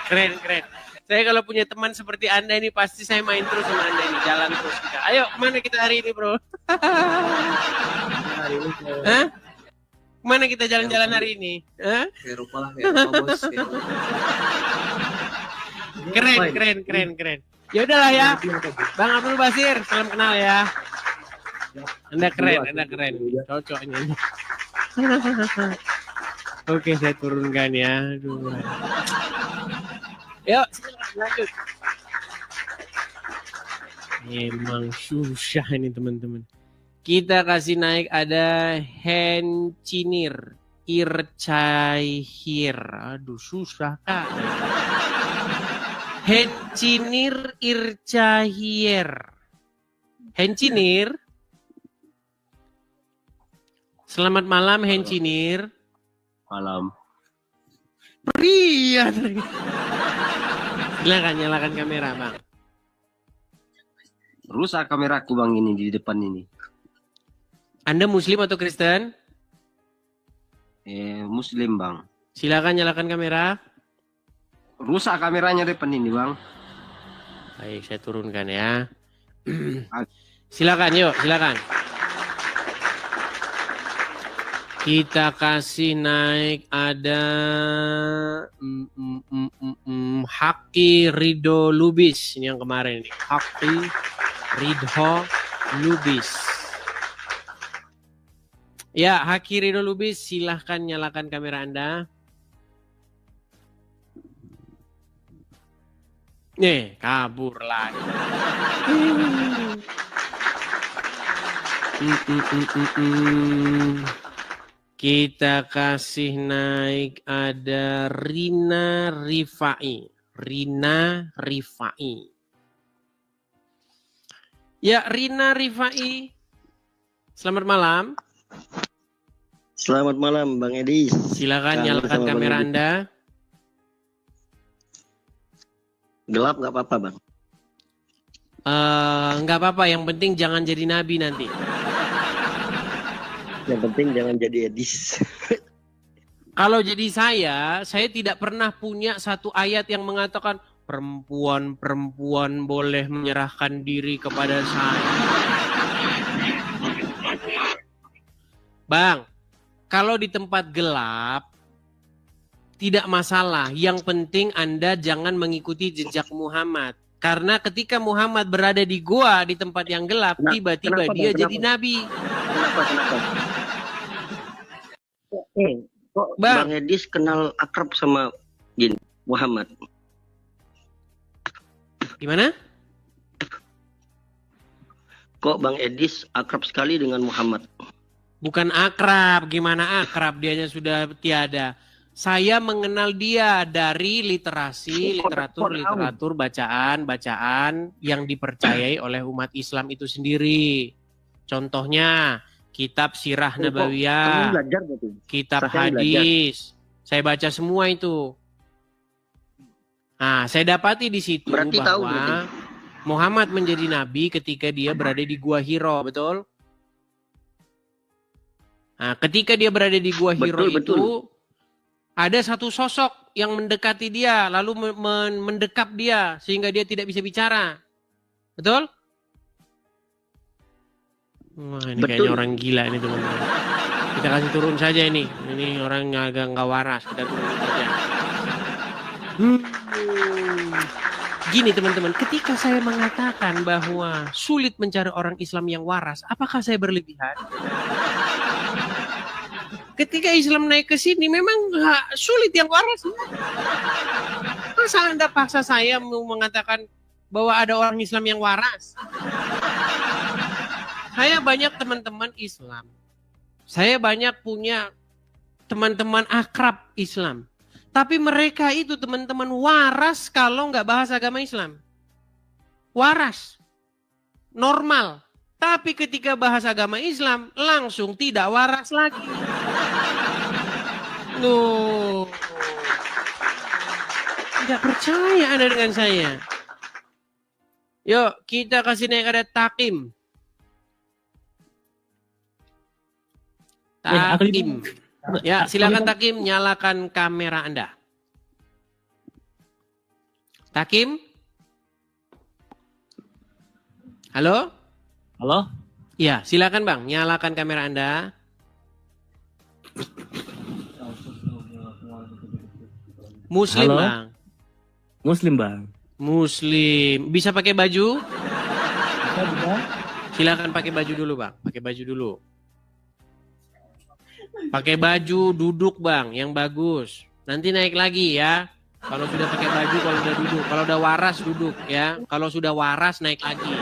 Keren. Saya kalau punya teman seperti Anda ini pasti saya main terus sama Anda ini, jalan terus kita. Ayo, kemana kita hari ini, Bro?
Hari ini
Hah? Kemana kita jalan-jalan hari ini? Hah?
ke Eropa lah, Bos.
Keren. Ya udahlah ya. Bang Abdul Basir, salam kenal ya. Anda keren. Cocok ini. Oke, saya turunkan ya. Aduh. Yuk, lanjut. Emang susah ini teman-teman. Kita kasih naik ada Hencinir. Ircaihir. Aduh, susah, Kak. Hencinir Ircahier. Hencinir. Selamat malam, Hencinir.
Malam.
Pria. Silakan nyalakan kamera, Bang.
Rusak kameraku Bang ini di depan ini.
Anda Muslim atau Kristen?
Muslim Bang.
Silakan nyalakan kamera.
Rusak kameranya depan ini Bang.
Baik, saya turunkan ya. Silakan, yuk, silakan. Kita kasih naik ada Haki Ridho Lubis. Ini yang kemarin ini. Haki Ridho Lubis. Ya, Haki Ridho Lubis, silahkan nyalakan kamera Anda. Nih, kabur lagi. Kita kasih naik ada Rina Rifai. Rina Rifai. Ya, Rina Rifai. Selamat malam.
Selamat malam Bang Edi.
Silakan nyalakan kamera Anda.
Gelap nggak apa-apa Bang?
Nggak apa-apa, yang penting jangan jadi nabi nanti.
Yang penting jangan jadi Edis.
Kalau jadi saya tidak pernah punya satu ayat yang mengatakan perempuan boleh menyerahkan diri kepada saya. Bang, kalau di tempat gelap tidak masalah. Yang penting Anda jangan mengikuti jejak Muhammad. Karena ketika Muhammad berada di gua di tempat yang gelap, tiba-tiba dia jadi nabi.
Kenapa? Kok Bang Edis kenal akrab sama Muhammad?
Gimana?
Kok Bang Edis akrab sekali dengan Muhammad?
Bukan akrab, gimana akrab, dianya sudah tiada. Saya mengenal dia dari literatur, bacaan yang dipercayai oleh umat Islam itu sendiri. Contohnya, kitab Sirah Nabawiyah, kitab hadis. Saya baca semua itu. Nah, saya dapati di situ bahwa Muhammad menjadi nabi ketika dia berada di Gua Hiro, betul? Nah, ketika dia berada di Gua Hiro itu, ada satu sosok yang mendekati dia, lalu mendekap dia, sehingga dia tidak bisa bicara. Betul? Wah, ini kayaknya orang gila ini teman-teman. Kita kasih turun saja ini. Ini orang agak nggak waras. Kita turun saja. Gini teman-teman, ketika saya mengatakan bahwa sulit mencari orang Islam yang waras, apakah saya berlebihan? Ketika Islam naik ke sini memang sulit yang waras. Masa Anda paksa saya mengatakan bahwa ada orang Islam yang waras? Saya banyak teman-teman Islam. Saya banyak punya teman-teman akrab Islam. Tapi mereka itu teman-teman waras kalau nggak bahas agama Islam. Waras. Normal. Tapi ketika bahas agama Islam, langsung tidak waras lagi. Loh. Tidak percaya Anda dengan saya. Yuk, kita kasih naik ada Takim. Takim. Ya, silakan Takim, nyalakan kamera Anda. Takim? Halo?
Halo?
Ya, silakan Bang, nyalakan kamera Anda. Muslim,
halo?
Bang.
Muslim, Bang.
Muslim. Bisa pakai baju? Bisa. Silakan pakai baju dulu, Bang. Pakai baju dulu. Pakai baju duduk, Bang, yang bagus. Nanti naik lagi ya. Kalau sudah pakai baju, kalau udah duduk. Kalau udah waras duduk ya. Kalau sudah waras naik lagi.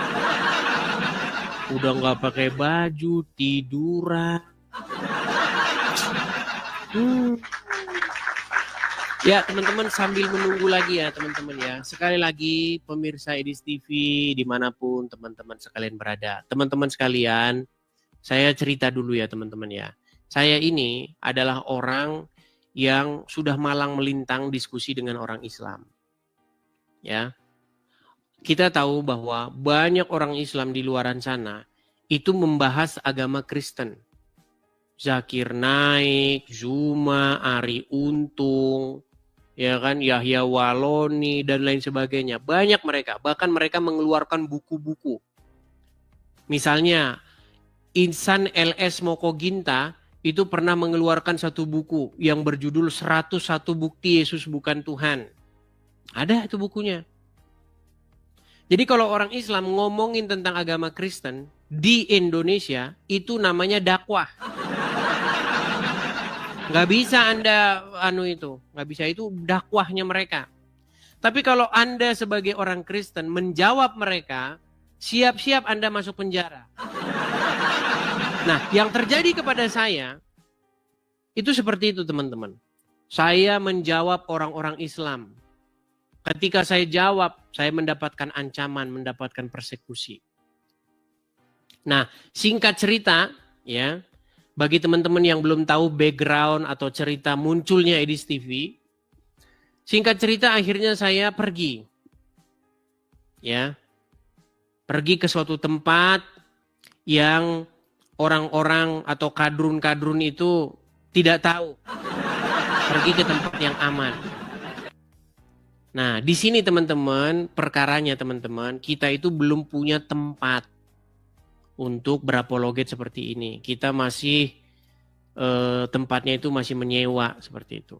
Udah nggak pakai baju, tiduran. Ya teman-teman, sambil menunggu lagi ya teman-teman ya. Sekali lagi pemirsa Edis TV dimanapun teman-teman sekalian berada. Teman-teman sekalian, saya cerita dulu ya teman-teman ya. Saya ini adalah orang yang sudah malang melintang diskusi dengan orang Islam. Ya. Kita tahu bahwa banyak orang Islam di luaran sana itu membahas agama Kristen. Zakir Naik, Zuma, Ari Untung, ya kan, Yahya Waloni dan lain sebagainya. Banyak mereka, bahkan mereka mengeluarkan buku-buku. Misalnya Insan LS Mokoginta itu pernah mengeluarkan satu buku yang berjudul 101 Bukti Yesus Bukan Tuhan. Ada itu bukunya. Jadi kalau orang Islam ngomongin tentang agama Kristen di Indonesia itu namanya dakwah. Nggak bisa Anda nggak bisa, itu dakwahnya mereka. Tapi kalau Anda sebagai orang Kristen menjawab mereka, siap-siap Anda masuk penjara. Nah, yang terjadi kepada saya itu seperti itu teman-teman. Saya menjawab orang-orang Islam. Ketika saya jawab, saya mendapatkan ancaman, mendapatkan persekusi. Nah, singkat cerita ya, bagi teman-teman yang belum tahu background atau cerita munculnya Edis TV, singkat cerita akhirnya saya pergi. Ya. Pergi ke suatu tempat yang orang-orang atau kadrun-kadrun itu tidak tahu. Pergi ke tempat yang aman. Nah, di sini teman-teman, perkaranya teman-teman, kita itu belum punya tempat untuk berapologet seperti ini. Kita masih tempatnya itu masih menyewa seperti itu.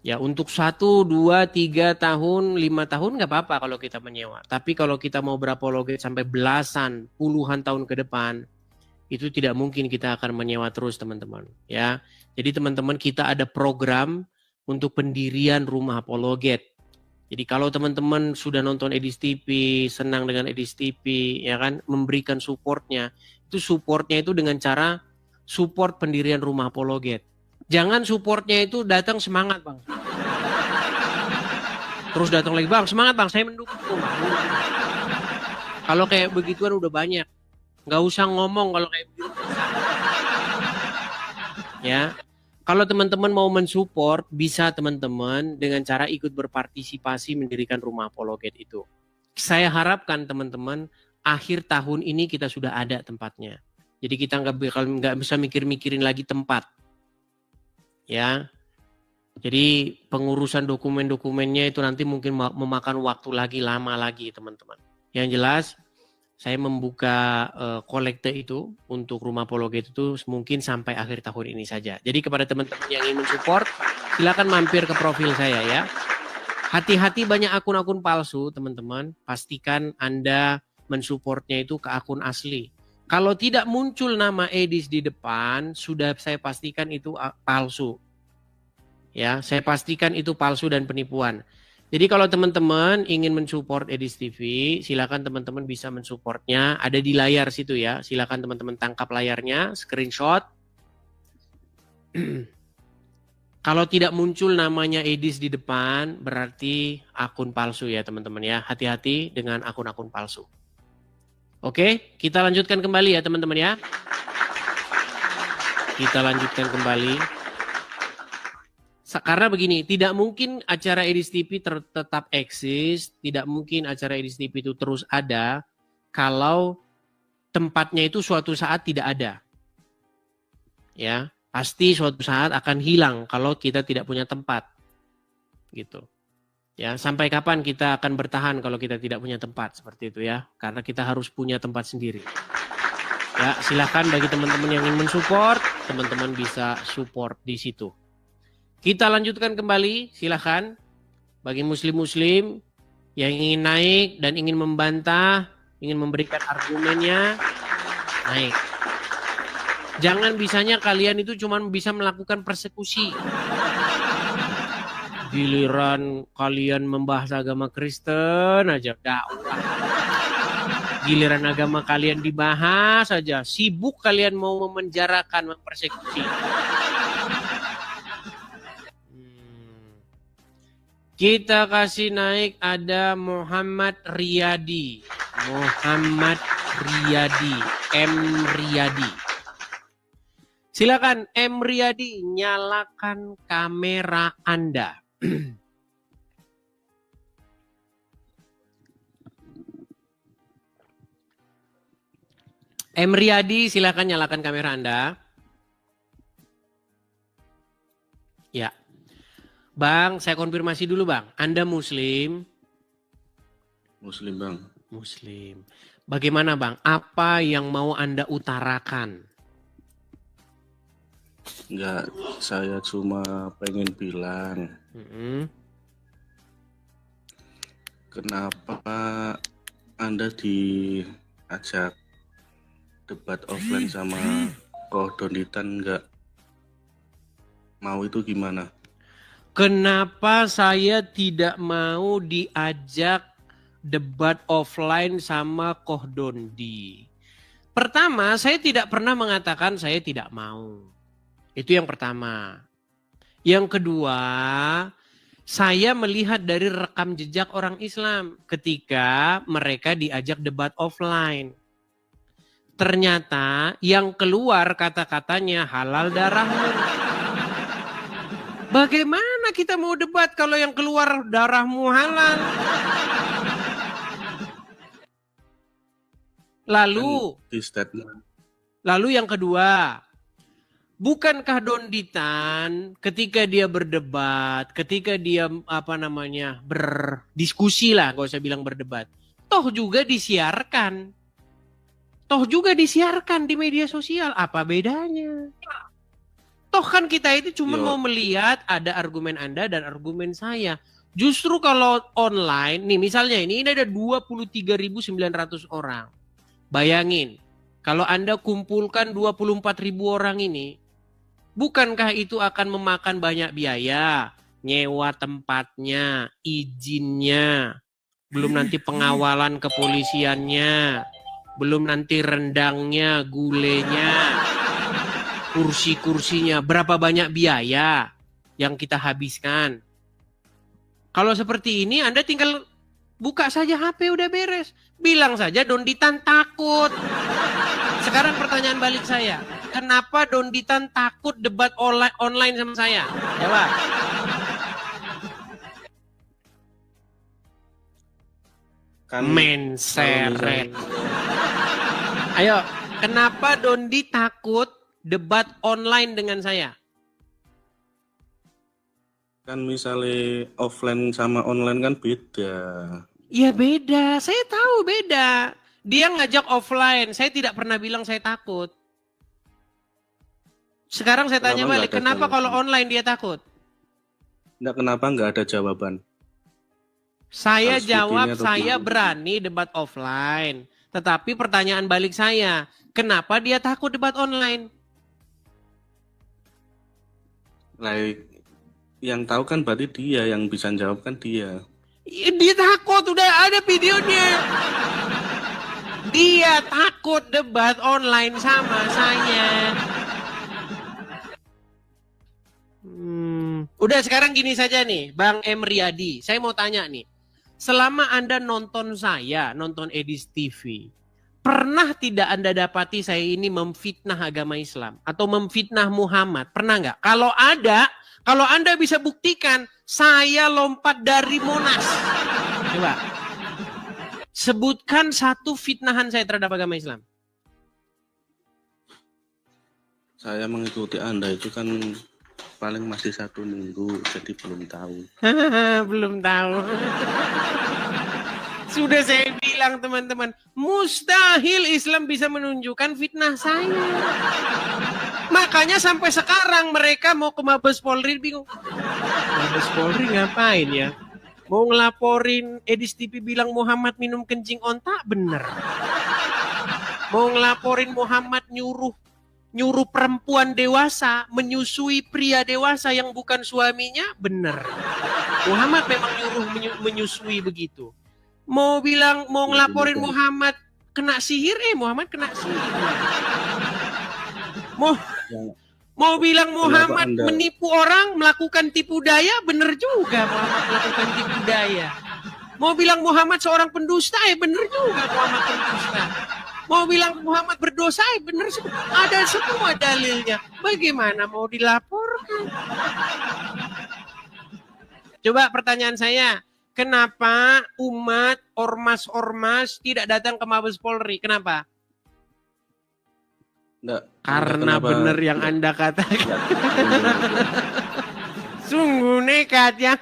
Ya, untuk 1, 2, 3 tahun, 5 tahun nggak apa-apa kalau kita menyewa. Tapi kalau kita mau berapologet sampai belasan, puluhan tahun ke depan, itu tidak mungkin kita akan menyewa terus teman-teman. Ya, jadi teman-teman, kita ada program untuk pendirian rumah apologet. Jadi kalau teman-teman sudah nonton Edis TV, senang dengan Edis TV, ya kan, memberikan supportnya, itu dengan cara support pendirian rumah apologet. Jangan supportnya itu datang semangat bang, terus datang lagi bang, semangat bang, saya mendukung. Kalau kayak begituan udah banyak, nggak usah ngomong kalau kayak begitu. Ya. Kalau teman-teman mau mensupport, bisa teman-teman dengan cara ikut berpartisipasi mendirikan rumah apologet itu. Saya harapkan teman-teman akhir tahun ini kita sudah ada tempatnya. Jadi kita nggak bisa mikir-mikirin lagi tempat. Ya. Jadi pengurusan dokumen-dokumennya itu nanti mungkin memakan waktu lama lagi teman-teman. Yang jelas saya membuka kolekte itu untuk rumah apologet itu mungkin sampai akhir tahun ini saja. Jadi kepada teman-teman yang ingin mensupport, silakan mampir ke profil saya ya. Hati-hati banyak akun-akun palsu teman-teman. Pastikan Anda mensupportnya itu ke akun asli. Kalau tidak muncul nama Edis di depan, sudah saya pastikan itu palsu. Ya, saya pastikan itu palsu dan penipuan. Jadi kalau teman-teman ingin mensupport Edis TV, silakan teman-teman bisa mensupportnya. Ada di layar situ ya. Silakan teman-teman tangkap layarnya, screenshot. Kalau tidak muncul namanya Edis di depan, berarti akun palsu ya teman-teman ya. Hati-hati dengan akun-akun palsu. Oke, kita lanjutkan kembali ya teman-teman ya. Kita lanjutkan kembali. Karena begini, tidak mungkin acara Edis TV tetap eksis, tidak mungkin acara Edis TV itu terus ada kalau tempatnya itu suatu saat tidak ada. Ya, pasti suatu saat akan hilang kalau kita tidak punya tempat. Gitu. Ya, sampai kapan kita akan bertahan kalau kita tidak punya tempat seperti itu ya? Karena kita harus punya tempat sendiri. Ya, silakan bagi teman-teman yang ingin mensupport, teman-teman bisa support di situ. Kita lanjutkan kembali, silakan. Bagi muslim-muslim yang ingin naik dan ingin membantah, ingin memberikan argumennya, naik. Jangan bisanya kalian itu cuma bisa melakukan persekusi. Giliran kalian membahas agama Kristen aja, dakwah. Giliran agama kalian dibahas aja, sibuk kalian mau memenjarakan, mempersekusi. Kita kasih naik ada Muhammad Riyadi. Muhammad Riyadi. M. Riyadi. Silakan M. Riyadi, nyalakan kamera Anda. M. Riyadi, silakan nyalakan kamera Anda. Ya. Bang, saya konfirmasi dulu Bang. Anda Muslim?
Muslim Bang.
Muslim. Bagaimana Bang? Apa yang mau Anda utarakan?
Enggak, saya cuma pengen bilang. Kenapa Anda diajak debat offline sama Koh Donitan enggak mau, itu gimana?
Kenapa saya tidak mau diajak debat offline sama Koh Dondi? Pertama, saya tidak pernah mengatakan saya tidak mau. Itu yang pertama. Yang kedua, saya melihat dari rekam jejak orang Islam ketika mereka diajak debat offline. Ternyata yang keluar kata-katanya halal darahmu. Bagaimana kita mau debat kalau yang keluar darahmu halal? Lalu yang kedua, bukankah Donditan ketika dia berdebat, ketika dia berdiskusi lah, gak usah bilang berdebat, toh juga disiarkan di media sosial, apa bedanya? Toh kan kita itu cuma mau melihat ada argumen Anda dan argumen saya. Justru kalau online, nih misalnya ini ada 23.900 orang. Bayangin, kalau Anda kumpulkan 24.000 orang ini, bukankah itu akan memakan banyak biaya? Nyewa tempatnya, izinnya, belum nanti pengawalan kepolisiannya, belum nanti rendangnya, gulenya, kursi-kursinya, berapa banyak biaya yang kita habiskan. Kalau seperti ini Anda tinggal buka saja HP udah beres. Bilang saja Donditan takut. Sekarang pertanyaan balik saya, kenapa Donditan takut debat online sama saya? Jawab. Menseret. Ayo, kenapa Dondi takut debat online dengan saya?
Kan misalnya offline sama online kan beda.
Ya beda, saya tahu beda. Dia ngajak offline, saya tidak pernah bilang saya takut. Sekarang saya tanya balik, kenapa kalau online dia takut?
Kenapa nggak ada jawaban?
Saya jawab saya berani debat offline. Tetapi pertanyaan balik saya, kenapa dia takut debat online?
Yang tahu kan berarti dia, yang bisa jawab kan dia.
Dia takut, udah ada videonya. Dia takut debat online sama saya. Udah sekarang gini saja nih, Bang M. Riyadi. Saya mau tanya nih, selama Anda nonton saya, nonton Edis TV, pernah tidak Anda dapati saya ini memfitnah agama Islam atau memfitnah Muhammad? Pernah nggak? Kalau ada, kalau Anda bisa buktikan, saya lompat dari Monas. Coba. Sebutkan satu fitnahan saya terhadap agama Islam.
Saya mengikuti Anda itu kan paling masih 1 minggu, jadi belum tahu.
Belum tahu. Sudah saya bilang teman-teman, mustahil Islam bisa menunjukkan fitnah saya. Makanya sampai sekarang mereka mau ke Mabes Polri bingung. Mabes Polri ngapain ya? Mau ngelaporin Edis TV bilang Muhammad minum kencing onta, bener. Mau ngelaporin Muhammad nyuruh perempuan dewasa menyusui pria dewasa yang bukan suaminya, bener. Muhammad memang nyuruh menyusui begitu. Mau ngelaporin Muhammad kena sihir, Muhammad kena sihir. Mau bilang Muhammad
Anda-
menipu orang, melakukan tipu daya, bener juga Muhammad melakukan tipu daya. Mau bilang Muhammad seorang pendusta, bener juga Muhammad pendusta. Mau bilang Muhammad berdosa, bener ada semua dalilnya. Bagaimana mau dilaporkan? Coba pertanyaan saya, kenapa umat ormas-ormas tidak datang ke Mabes Polri? Kenapa?
Nggak,
Karena
kenapa-
benar yang Anda katakan. Sungguh nekat yang.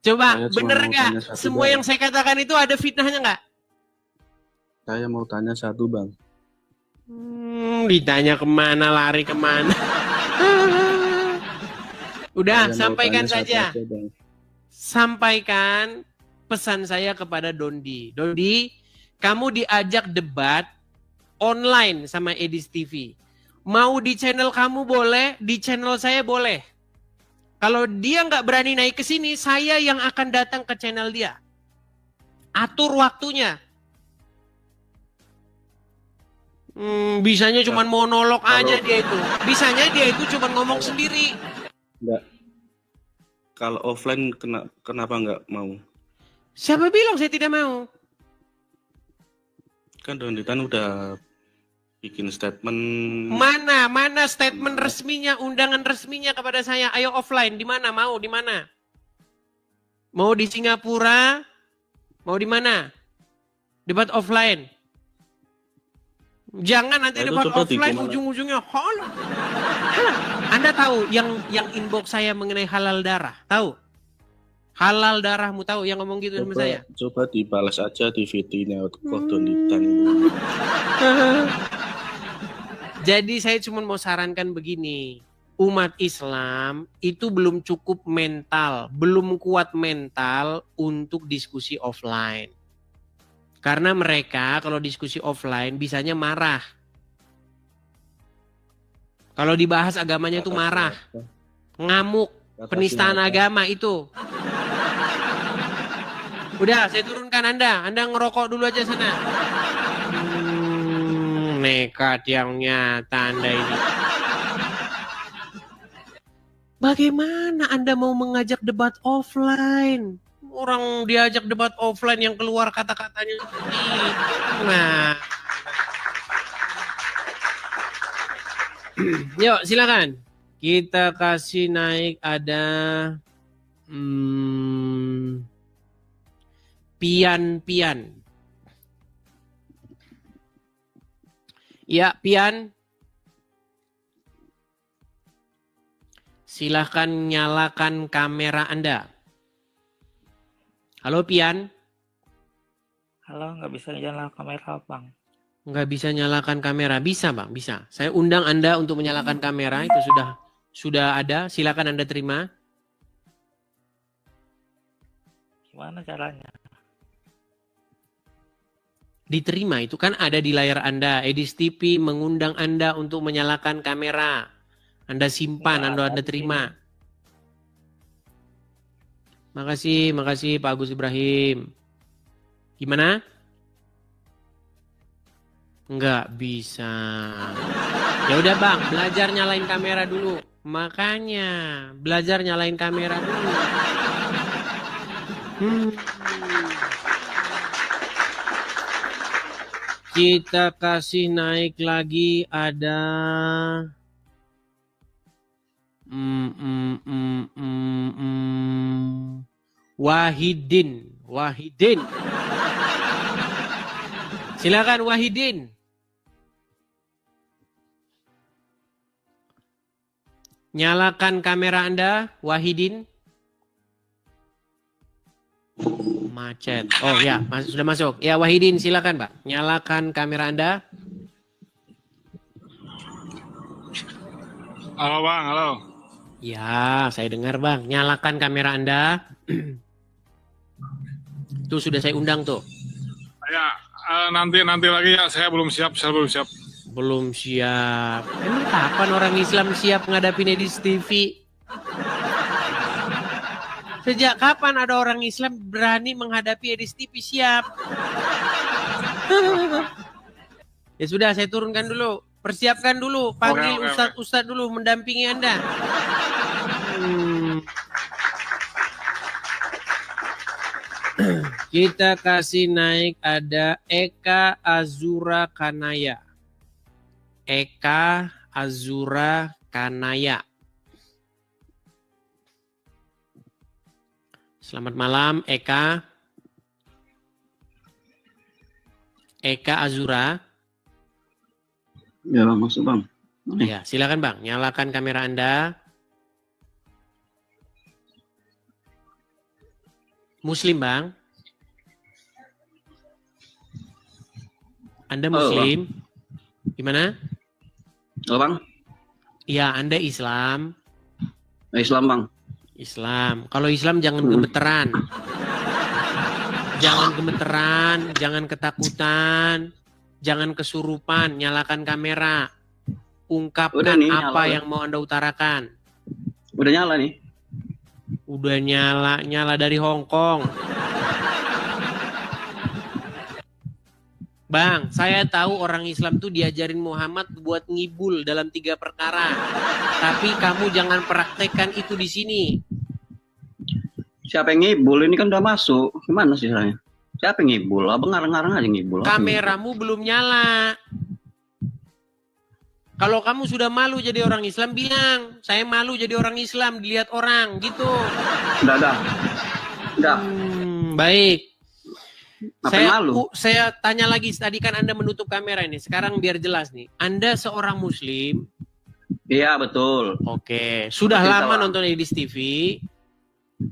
Coba,
saya cuma
bener
mau
nggak?
tanya satu,
Semua
Bang.
yang saya katakan itu ada fitnahnya nggak?
Saya mau tanya satu, Bang.
Ditanya kemana, lari kemana? Udah,
Saya mau
sampaikan
tanya satu
saja.
aja, Bang.
Sampaikan pesan saya kepada Dondi. Dondi, kamu diajak debat online sama Edis TV. Mau di channel kamu boleh, di channel saya boleh. Kalau dia nggak berani naik ke sini, saya yang akan datang ke channel dia. Atur waktunya. Bisanya cuma monolog aja dia itu. Bisanya dia itu cuma ngomong sendiri.
Enggak. Kalau offline kenapa nggak mau?
Siapa bilang saya tidak mau?
Kan Donditan udah bikin statement.
Mana statement resminya, undangan resminya kepada saya. Ayo offline, di mana? Mau di mana? Mau di Singapura? Mau di mana? Debat offline. Jangan nanti
Itu
debat
coba di
offline
gimana?
ujung-ujungnya halal. Anda tahu yang inbox saya mengenai halal darah? Tahu? Halal darahmu tahu yang ngomong gitu sama saya?
Coba dibalas aja di VT-nya Donditan.
Jadi saya cuma mau sarankan begini. Umat Islam itu belum cukup mental, belum kuat mental untuk diskusi offline. Karena mereka kalau diskusi offline bisanya marah. Kalau dibahas agamanya itu marah. Ngamuk, penistaan agama itu. Udah, saya turunkan Anda. Anda ngerokok dulu aja sana. Nekat yang nyata Anda ini. Bagaimana Anda mau mengajak debat offline? Orang diajak debat offline yang keluar kata-katanya seperti itu. Nah. Yuk, silakan. Kita kasih naik ada Pian. Ya, Pian. Silahkan nyalakan kamera Anda. Halo, Pian.
Halo, nggak bisa nyalakan kamera, Bang.
Nggak bisa nyalakan kamera. Bisa, Bang, bisa. Saya undang Anda untuk menyalakan kamera. Itu sudah ada. Silahkan Anda terima.
Gimana caranya?
Diterima itu kan ada di layar Anda. Edis TV mengundang Anda untuk menyalakan kamera. Anda simpan, Anda terima. Makasih Pak Agus Ibrahim. Gimana? Nggak bisa. Ya udah Bang, belajar nyalain kamera dulu. Makanya, belajar nyalain kamera dulu. Kita kasih naik lagi ada Wahidin. Silakan Wahidin. Nyalakan kamera Anda, Wahidin. Macet. Oh ya, sudah masuk. Ya Wahidin, silakan Pak. Nyalakan kamera Anda.
Halo Bang, halo.
Ya, saya dengar Bang. Nyalakan kamera Anda. Tuh sudah saya undang tuh.
Ya, nanti lagi ya. Saya belum siap.
Belum siap. Emang kapan orang Islam siap ngadapin Edis TV? Sejak kapan ada orang Islam berani menghadapi Edis TV siap? Ya sudah, saya turunkan dulu. Persiapkan dulu, panggil
Oke.
ustadz-ustadz dulu mendampingi Anda. Kita kasih naik ada Eka Azura Kanaya. Eka Azura Kanaya. Selamat malam Eka. Eka Azura.
Ya bang, masuk bang.
Ya, silakan bang, nyalakan kamera Anda. Muslim bang. Anda Muslim. Gimana?
Oh bang?
Iya, Anda Islam.
Islam bang.
Islam. Kalau Islam jangan gemeteran. Jangan gemeteran, jangan ketakutan, jangan kesurupan, nyalakan kamera. Ungkapkan
nih,
apa
nyala.
yang mau Anda utarakan.
Udah nyala nih.
Udah nyala dari Hong Kong. Bang, saya tahu orang Islam tuh diajarin Muhammad buat ngibul dalam 3 perkara. Tapi kamu jangan praktekkan itu di sini.
Siapa yang ngibul? Ini kan udah masuk. Gimana sih caranya? Siapa yang ngibul? Abang ngarang-ngarang aja ngibul.
Kameramu belum nyala. Kalau kamu sudah malu jadi orang Islam, bilang, saya malu jadi orang Islam, dilihat orang, gitu.
Udah.
Baik.
Apa malu?
Saya tanya lagi, tadi kan Anda menutup kamera ini. Sekarang biar jelas nih. Anda seorang Muslim.
Iya, betul.
Oke. Sudah lama nonton Edis TV?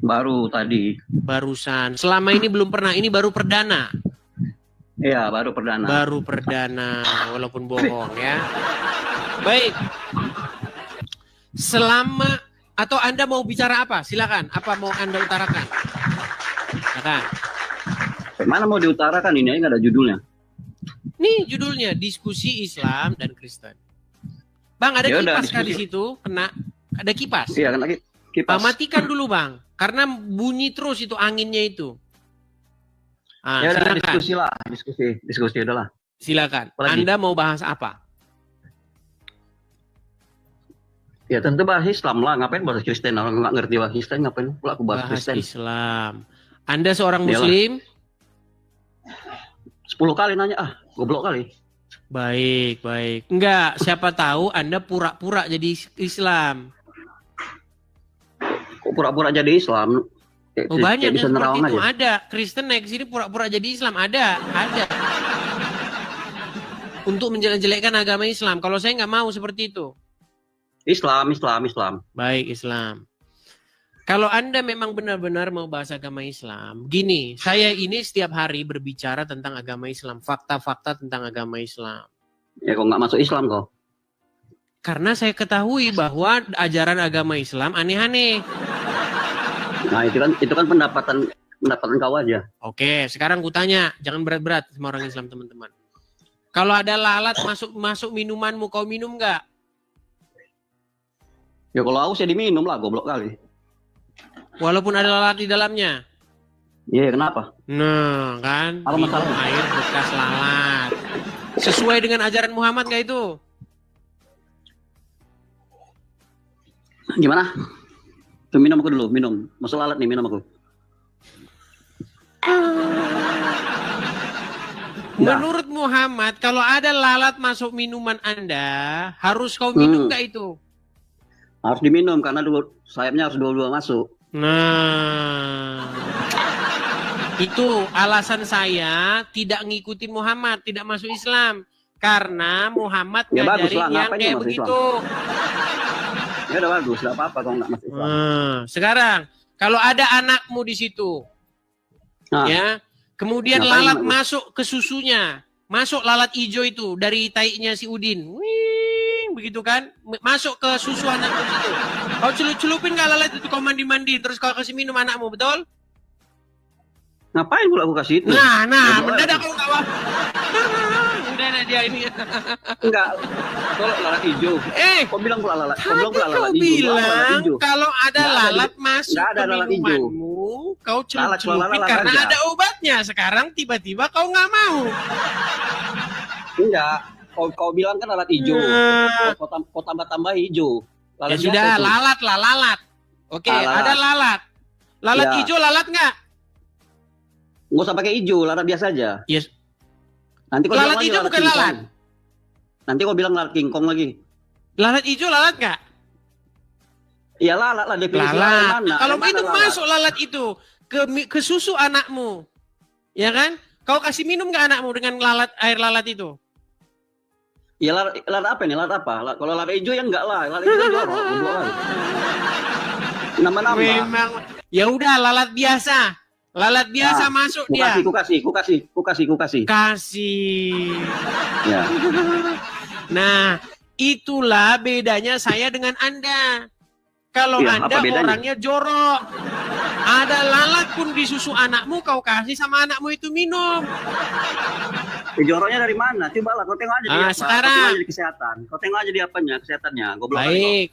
Baru tadi.
Barusan. Selama ini belum pernah. Ini baru perdana.
Iya, baru perdana.
Baru perdana, walaupun bohong ya. Baik. Selama atau Anda mau bicara apa? Silakan. Apa mau Anda utarakan? Silakan.
Mana mau diutarakan, ini aja nggak ada judulnya.
Nih judulnya, diskusi Islam dan Kristen. Bang, ada
Yaudah,
kipas kan di
diskusi.
situ? Ada kipas?
Iya, kena kipas.
Matikan dulu bang, karena bunyi terus itu anginnya itu.
Ya udah,
Silakan.
diskusi udahlah.
Silakan.
Apalagi?
Anda mau bahas apa?
Ya tentu bahas Islam lah, ngapain bahas Kristen? Orang nggak ngerti bahas Kristen, ngapain pula aku bahas
Bahas
Kristen?
Islam. Anda seorang
Iyalah.
Muslim?
10 kali nanya, goblok kali.
Baik. Enggak, siapa tahu Anda pura-pura jadi Islam.
Kok pura-pura jadi Islam?
Oh, banyak yang
bisa
seperti
nerawang
itu.
aja.
Ada. Kristen naik sini pura-pura jadi Islam. Ada. Untuk menjelek-jelekkan agama Islam. Kalau saya nggak mau seperti itu.
Islam.
Baik, Islam. Kalau Anda memang benar-benar mau bahas agama Islam, gini, saya ini setiap hari berbicara tentang agama Islam, fakta-fakta tentang agama Islam.
Ya kok nggak masuk Islam kok?
Karena saya ketahui bahwa ajaran agama Islam aneh-aneh.
Nah itu kan pendapatan kau aja.
Oke, sekarang kutanya, jangan berat-berat sama orang Islam teman-teman. Kalau ada lalat masuk minumanmu, kau minum nggak?
Ya kalau haus ya diminum lah, goblok kali.
Walaupun ada lalat di dalamnya.
Iya, kenapa?
Nah, kan?
Apa
Minum
masalahnya?
air bekas lalat. Sesuai dengan ajaran Muhammad nggak itu?
Gimana? Tuh, minum aku dulu, minum. Masuk lalat nih, minum aku.
Menurut Muhammad, kalau ada lalat masuk minuman Anda, harus kau minum nggak itu?
Harus diminum karena sayapnya harus dua-dua masuk.
Nah, itu alasan saya tidak ngikutin Muhammad, tidak masuk Islam. Karena Muhammad
Ya bagus
ngajarin
lah,
yang
ngapain
kayak
masuk
begitu.
Ya udah bagus, nggak apa-apa kalau nggak masuk Islam.
Sekarang, kalau ada anakmu di situ,
Nah,
ya, kemudian
ngapain
lalat
anakmu?
masuk ke susunya, masuk lalat hijau itu dari taiknya si Udin, wing, begitu kan, masuk ke susu anakmu itu. Kau celupin nggak lalat itu, kau mandi-mandi, terus kau kasih minum anakmu, betul?
Ngapain pula aku kasih itu?
Nah,
Ya,
mendadak kau nggak wah. Udah dia ini.
Enggak. Kalau lalat hijau. Kau bilang pula lalat. Kau bilang pula lalat
Kau
hijau.
bilang
Lalat hijau.
kalau ada
Nggak
lalat masuk
nggak ada
ke
lalat hijau.
minumanmu, kau
Lalat,
celupin
lalat
karena
aja.
ada obatnya. Sekarang tiba-tiba kau nggak mau.
Enggak. kau bilang kan lalat hijau. Kau tambah hijau.
Ya sudah, lalat lah, lalat. Oke, ada lalat. Lalat hijau, lalat nggak?
Nggak usah pakai hijau, lalat biasa aja.
Yes.
Nanti kau
lalat hijau bukan lalat.
Nanti kau bilang lalat King Kong lagi.
Lalat hijau, lalat nggak?
Iya lalat lah, definisi
lalat.
mana?
Kalau
mana
itu
lalat?
masuk lalat itu ke susu anakmu, ya kan? Kau kasih minum nggak anakmu dengan air lalat itu?
Ya lalat apa nih? Lalat apa? Kalau lalat hijau ya enggak lah. Lalat hijau jorok. Nama-nama.
Memang. Ya udah lalat biasa. Lalat biasa masuk dia.
Ku kasih.
Kasih.
Ya.
Nah, itulah bedanya saya dengan Anda. Kalau
Ya,
Anda
apa bedanya?
orangnya jorok. Ada lalat pun di susu anakmu kau kasih sama anakmu itu minum.
Joroknya dari mana? Cobalah kau tengok aja di apa.
Sekarang.
Kau tengok aja di kesehatan. Kau tengok aja di apanya, kesehatannya. Goblok kali kau.
Baik.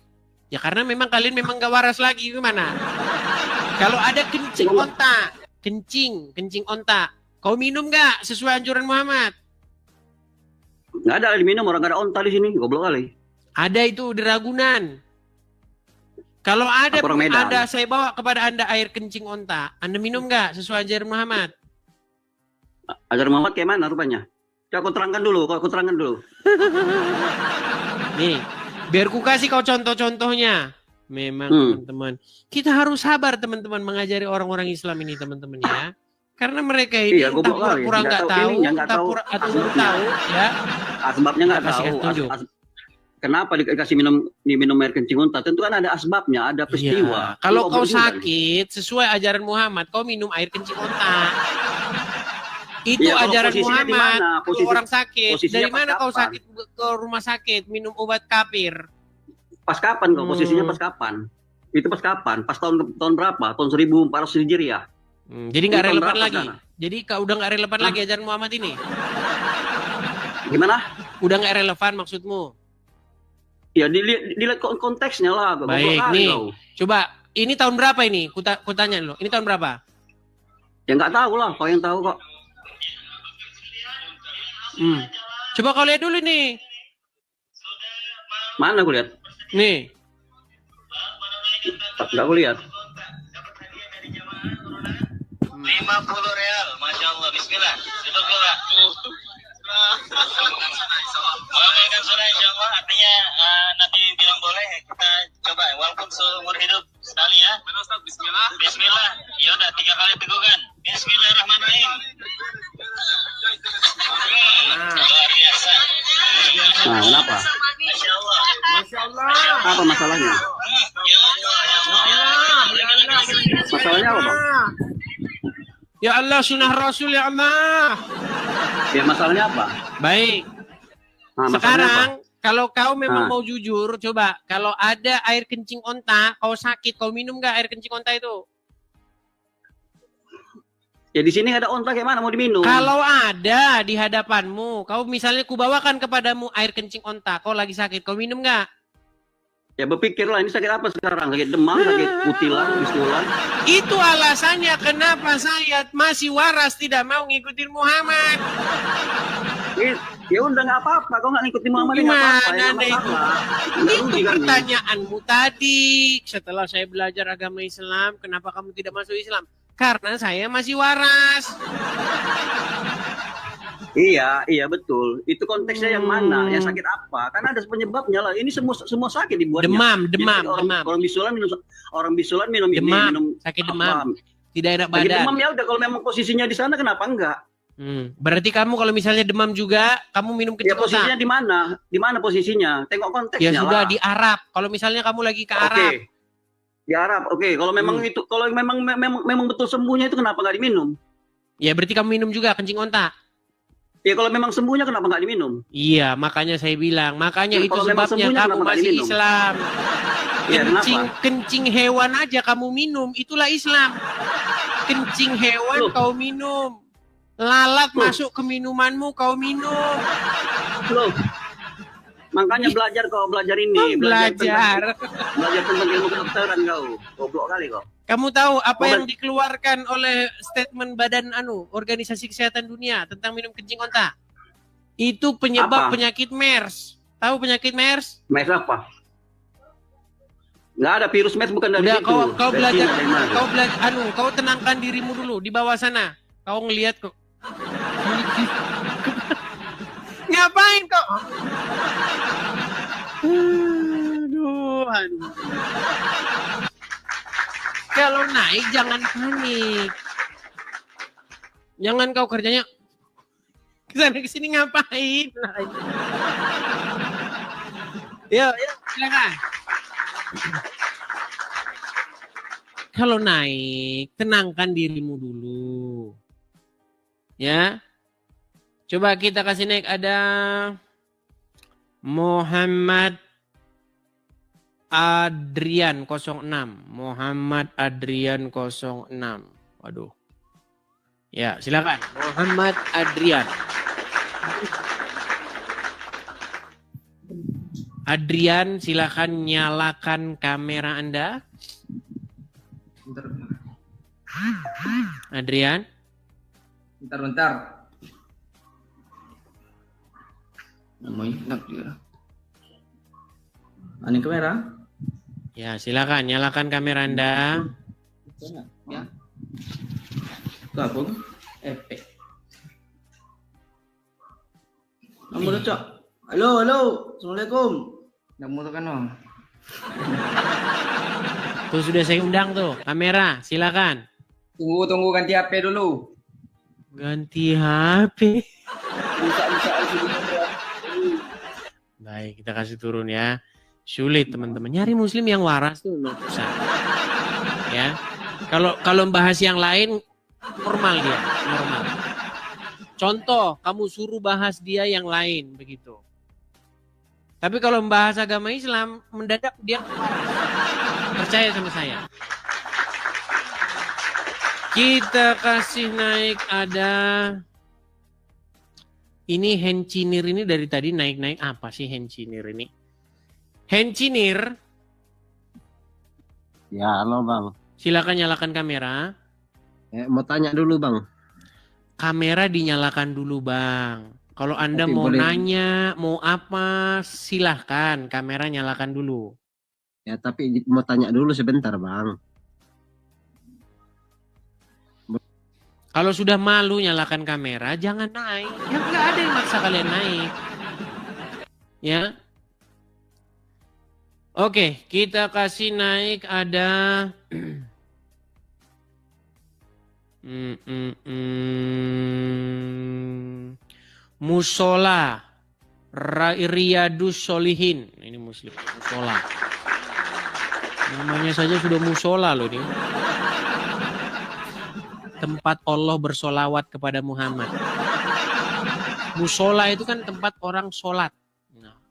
Ya karena memang kalian memang gak waras lagi gimana? Kalau ada kencing onta, kencing onta, kau minum gak sesuai anjuran Muhammad?
Nggak ada diminum, orang gak ada onta di sini. Goblok kali.
Ada itu di Ragunan. Kalau ada saya bawa kepada Anda air kencing onta, Anda minum nggak sesuai ajaran Muhammad?
Ajaran Muhammad kayak mana rupanya? Coba kau terangkan dulu.
Nih, biar ku kasih kau contoh-contohnya. Memang teman-teman, kita harus sabar teman-teman mengajari orang-orang Islam ini teman-teman ya. Karena mereka ini entah pura-pura nggak tahu, entah pura atau tahu ya.
Asbabnya nggak tahu. Kenapa dikasih minum air kencing unta? Tentu kan ada asbabnya, ada peristiwa.
Ya, kalau kau sakit sesuai ajaran Muhammad, kau minum air kencing unta. Itu ya, ajaran Muhammad. Kalau orang sakit, dari mana kau sakit ke rumah sakit minum obat kafir?
Pas kapan kau? Posisinya pas kapan? Itu pas kapan? Pas tahun berapa? Tahun 1400 Hijriah.
Jadi nggak relevan lagi. Jadi kau udah nggak relevan lagi ajaran Muhammad ini.
Gimana?
Udah nggak relevan maksudmu?
Ya dilihat konteksnya lah.
Baik nih, coba ini tahun berapa ini? Ku tanya lo, ini tahun berapa?
Ya nggak tahu lah, kau yang tahu kok.
Coba kau lihat dulu nih.
Mana aku lihat?
Nih.
Nggak aku lihat.
50 real, Masya Allah, Bismillah. Mengamalkan sunnah insya Allah, artinya Nabi bilang boleh, kita coba walaupun seumur hidup sekali ya. Bismillah. Bismillah. Ya udah 3 kali tegukan. Bismillahirrahmanirrahim. Luar biasa.
Nah, kenapa?
Masya Allah.
Masya Allah.
Apa masalahnya? Masalahnya apa, Bang?
Ya Allah, sunnah Rasul ya Allah.
Ya masalahnya apa?
Baik.
Nah,
sekarang kalau kau memang mau jujur, coba kalau ada air kencing onta, kau sakit, kau minum nggak air kencing onta itu?
Ya di sini ada onta kayak mana mau diminum?
Kalau ada di hadapanmu, kau misalnya kubawakan kepadamu air kencing onta, kau lagi sakit, kau minum nggak?
Ya berpikirlah ini sakit apa sekarang? Sakit demam, sakit kutilan, bisulan.
Itu alasannya kenapa saya masih waras tidak mau ngikutin Muhammad.
Ya udah nggak apa-apa, kau nggak ngikutin Muhammad nggak apa-apa.
Gimana itu? Itu pertanyaanmu tadi. Setelah saya belajar agama Islam, kenapa kamu tidak masuk Islam? Karena saya masih waras.
Iya betul. Itu konteksnya yang mana? Yang sakit apa? Karena ada penyebabnya lah. Ini semua sakit dibuatnya.
Demam.
Orang bisulan minum
demam,
minum
sakit demam. Tidak enak badan.
Sakit demam ya udah, kalau memang posisinya di sana kenapa enggak?
Berarti kamu kalau misalnya demam juga, kamu minum kencing onta.
Posisinya di mana? Di mana posisinya? Tengok konteksnya.
Ya sudah di Arab. Kalau misalnya kamu lagi ke Arab.
Di Arab. Oke, kalau memang itu, kalau memang betul sembuhnya itu kenapa nggak diminum?
Ya berarti kamu minum juga kencing onta.
Ya kalau memang sembuhnya kenapa nggak diminum?
Iya, makanya saya bilang, makanya itu
kalau
sebabnya kamu masih Islam.
Ya,
kencing hewan aja kamu minum, itulah Islam. Kencing hewan kau minum. Lalat masuk ke minumanmu kau minum.
Loh. Makanya belajar ini.
Belajar
tentang ilmu kedokteran kau. Goblok kali kau.
Kamu tahu apa yang dikeluarkan oleh statement Badan Organisasi Kesehatan Dunia tentang minum kencing onta? Itu penyebab
Apa?
penyakit MERS. Tahu penyakit MERS?
MERS apa? Nggak ada virus MERS, bukan dari
Udah,
situ.
kau
Dari
belajar,
Cina, dari mana?
kau tenangkan dirimu dulu di bawah sana. Kau ngelihat kok. Ngapain kok? Aduh. Kalau naik jangan panik. Jangan kau kerjanya kesana kesini ngapain? Ya, silakan. Kalau naik, tenangkan dirimu dulu. Ya. Coba kita kasih naik, ada Muhammad Adrian 06. Muhammad Adrian 06. Waduh. Ya, silakan. Muhammad Adrian. Adrian, silakan nyalakan kamera Anda. Adrian.
Bentar. Enak dia. Ani kamera?
Ya, silakan nyalakan kamera Anda.
Ya. Gabung. FP. Nomor Cok. Halo. Assalamualaikum. Nomor kan no.
Tuh sudah saya undang tuh. Kamera, silakan.
Tunggu ganti HP dulu.
Ganti HP. Baik, kita kasih turun ya. Sulit teman-teman. Nyari muslim yang waras tuh susah. Ya. Kalau bahas yang lain normal dia, normal. Contoh, kamu suruh bahas dia yang lain begitu. Tapi kalau membahas agama Islam, mendadak dia waras. Percaya sama saya. Kita kasih naik, ada ini Hencinir, ini dari tadi naik-naik. Apa sih Hencinir ini? Hencinir.
Ya, halo Bang.
Silakan nyalakan kamera.
Mau tanya dulu Bang.
Kamera dinyalakan dulu Bang. Kalau Anda
Tapi
mau
boleh.
nanya, mau apa, silahkan kamera nyalakan dulu.
Ya, tapi mau tanya dulu sebentar Bang.
Kalau sudah malu nyalakan kamera, jangan naik. Ya nggak ada yang maksa kalian naik. Ya. Oke, kita kasih naik, ada Musola Riyadus Solihin. Ini muslim. Musola. Namanya saja sudah musola loh ini. Tempat Allah bersolawat kepada Muhammad. Musola itu kan tempat orang sholat.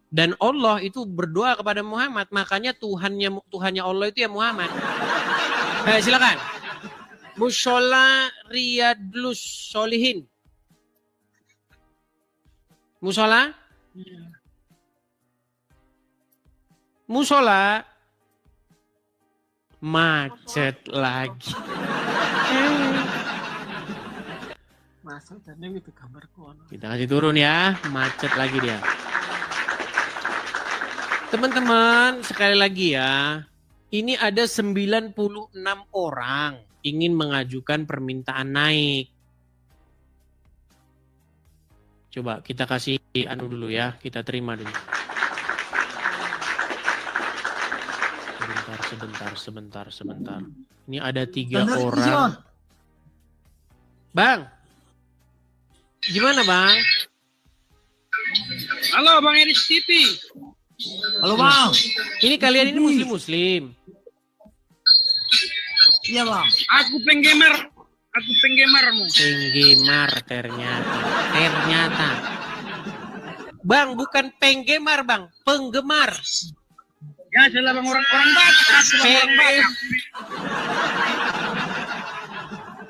Dan Allah itu berdoa kepada Muhammad. Makanya Tuhannya Allah itu ya Muhammad. Silakan. Musola Riyadus Solihin. Musola? Musola? Macet lagi.
Masa tadi itu kabarku.
Kita kasih turun ya, macet lagi dia. Teman-teman, sekali lagi ya. Ini ada 96 orang ingin mengajukan permintaan naik. Coba kita kasih anu dulu ya, kita terima dulu. Sebentar. Ini ada 3 orang. Bang, gimana Bang?
Halo Bang Eris TV.
Halo Bang. Ini kalian ini muslim-muslim.
Iya Bang. Aku penggemar. Aku penggemarmu.
Penggemar ternyata. Bang, bukan penggemar Bang, penggemar.
Ya, salah Bang, orang Batak.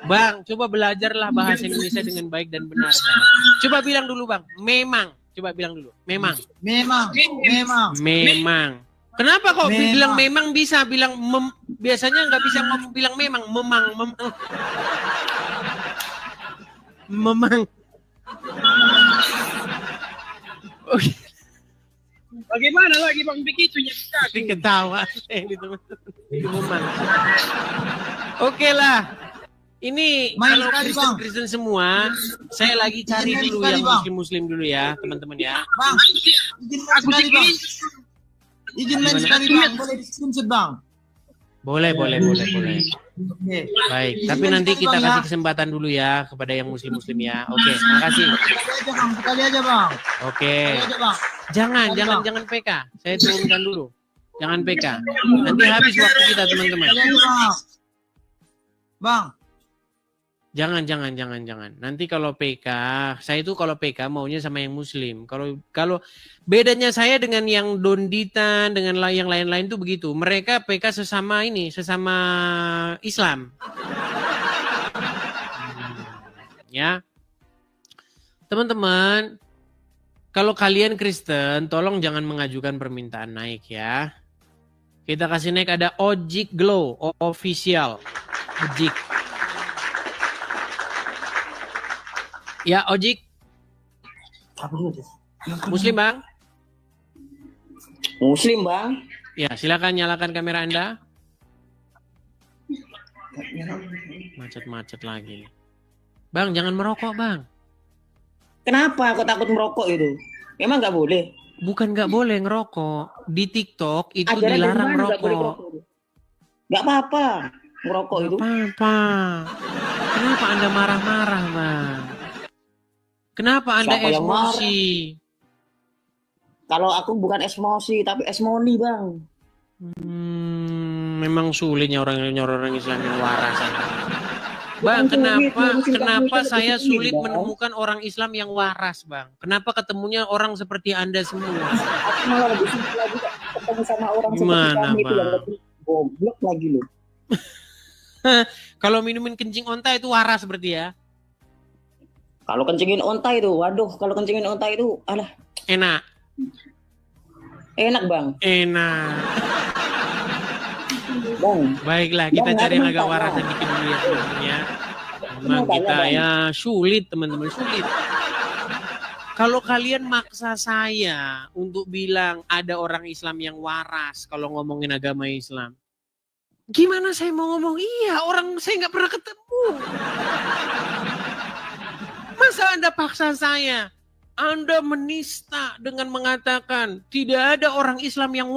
Bang, coba belajarlah bahasa Indonesia dengan baik dan benar. Bang. Coba bilang dulu Bang, memang. Coba bilang dulu, memang. Memang. Kenapa kok bilang memang bisa, bilang biasanya nggak bisa ngomong bilang memang, memang.
Bagaimana lagi Bang begitunya?
Tapi ketawa di teman-teman. Oke lah. Ini
Main
kalau
sekali, Bang.
Kristen semua, saya lagi cari
Izin
dulu
sekali,
yang
Bang.
muslim dulu ya, teman-teman ya.
Bang, izin main sekali bang. Izin main
Gimana?
sekali bang. Boleh di screenshot bang.
Boleh.
Oke.
Baik,
Izin
tapi
main
nanti
sekali,
kita
Bang,
kasih
ya.
kesempatan dulu ya kepada yang muslim ya. Oke, makasih.
Sekali aja bang.
Oke.
Sekali aja bang.
Jangan PK. Saya turunkan dulu. Jangan PK. Nanti habis waktu kita teman-teman.
Sekali aja bang. Bang.
Jangan. Nanti kalau PK, saya itu kalau PK maunya sama yang muslim. Kalau bedanya saya dengan yang Donditan, dengan yang lain-lain itu begitu. Mereka PK sesama Islam. Ya. Teman-teman, kalau kalian Kristen, tolong jangan mengajukan permintaan naik ya. Kita kasih naik ada Ojik Glow official. Ojik. Ya, Ojik. Muslim, Bang?
Muslim, Bang.
Ya, silakan nyalakan kamera Anda. Macet-macet lagi. Bang, jangan merokok, Bang.
Kenapa aku takut merokok itu? Emang nggak boleh?
Bukan nggak boleh ngerokok. Di TikTok itu
Ajaran dari
dilarang
mana nggak boleh
merokok.
merokok itu? Nggak apa-apa merokok itu.
Apa? Kenapa Anda marah-marah, Bang? Kenapa Anda
Siapa yang marah?
emosi?
Kalau aku bukan emosi, tapi esmoni, Bang.
Memang sulitnya orang Islam yang waras. Bang, kenapa saya sulit menemukan orang Islam yang waras, Bang? Kenapa ketemunya orang seperti Anda semua?
Aku malah lebih sulit lagi ketemu sama orang
Gimana,
seperti kamu itu yang
Bang?
lebih goblok lagi loh.
Kalau minumin kencing onta itu waras berarti ya?
Kalau kencingin onta itu, waduh, kalau kencingin onta itu, alah.
Enak.
Enak, Bang.
Enak.
Bang.
Baiklah, kita
Bang,
cari yang
aku
agak
mau
waras
tanya.
sedikit dulu ya teman-teman. Memang
Aku mau
kita
tanya, Bang.
ya sulit teman-teman, sulit. Kalau kalian maksa saya untuk bilang ada orang Islam yang waras kalau ngomongin agama Islam, gimana saya mau ngomong iya orang saya nggak pernah ketemu? Masa Anda paksa saya? Anda menista dengan mengatakan tidak ada orang Islam yang waras.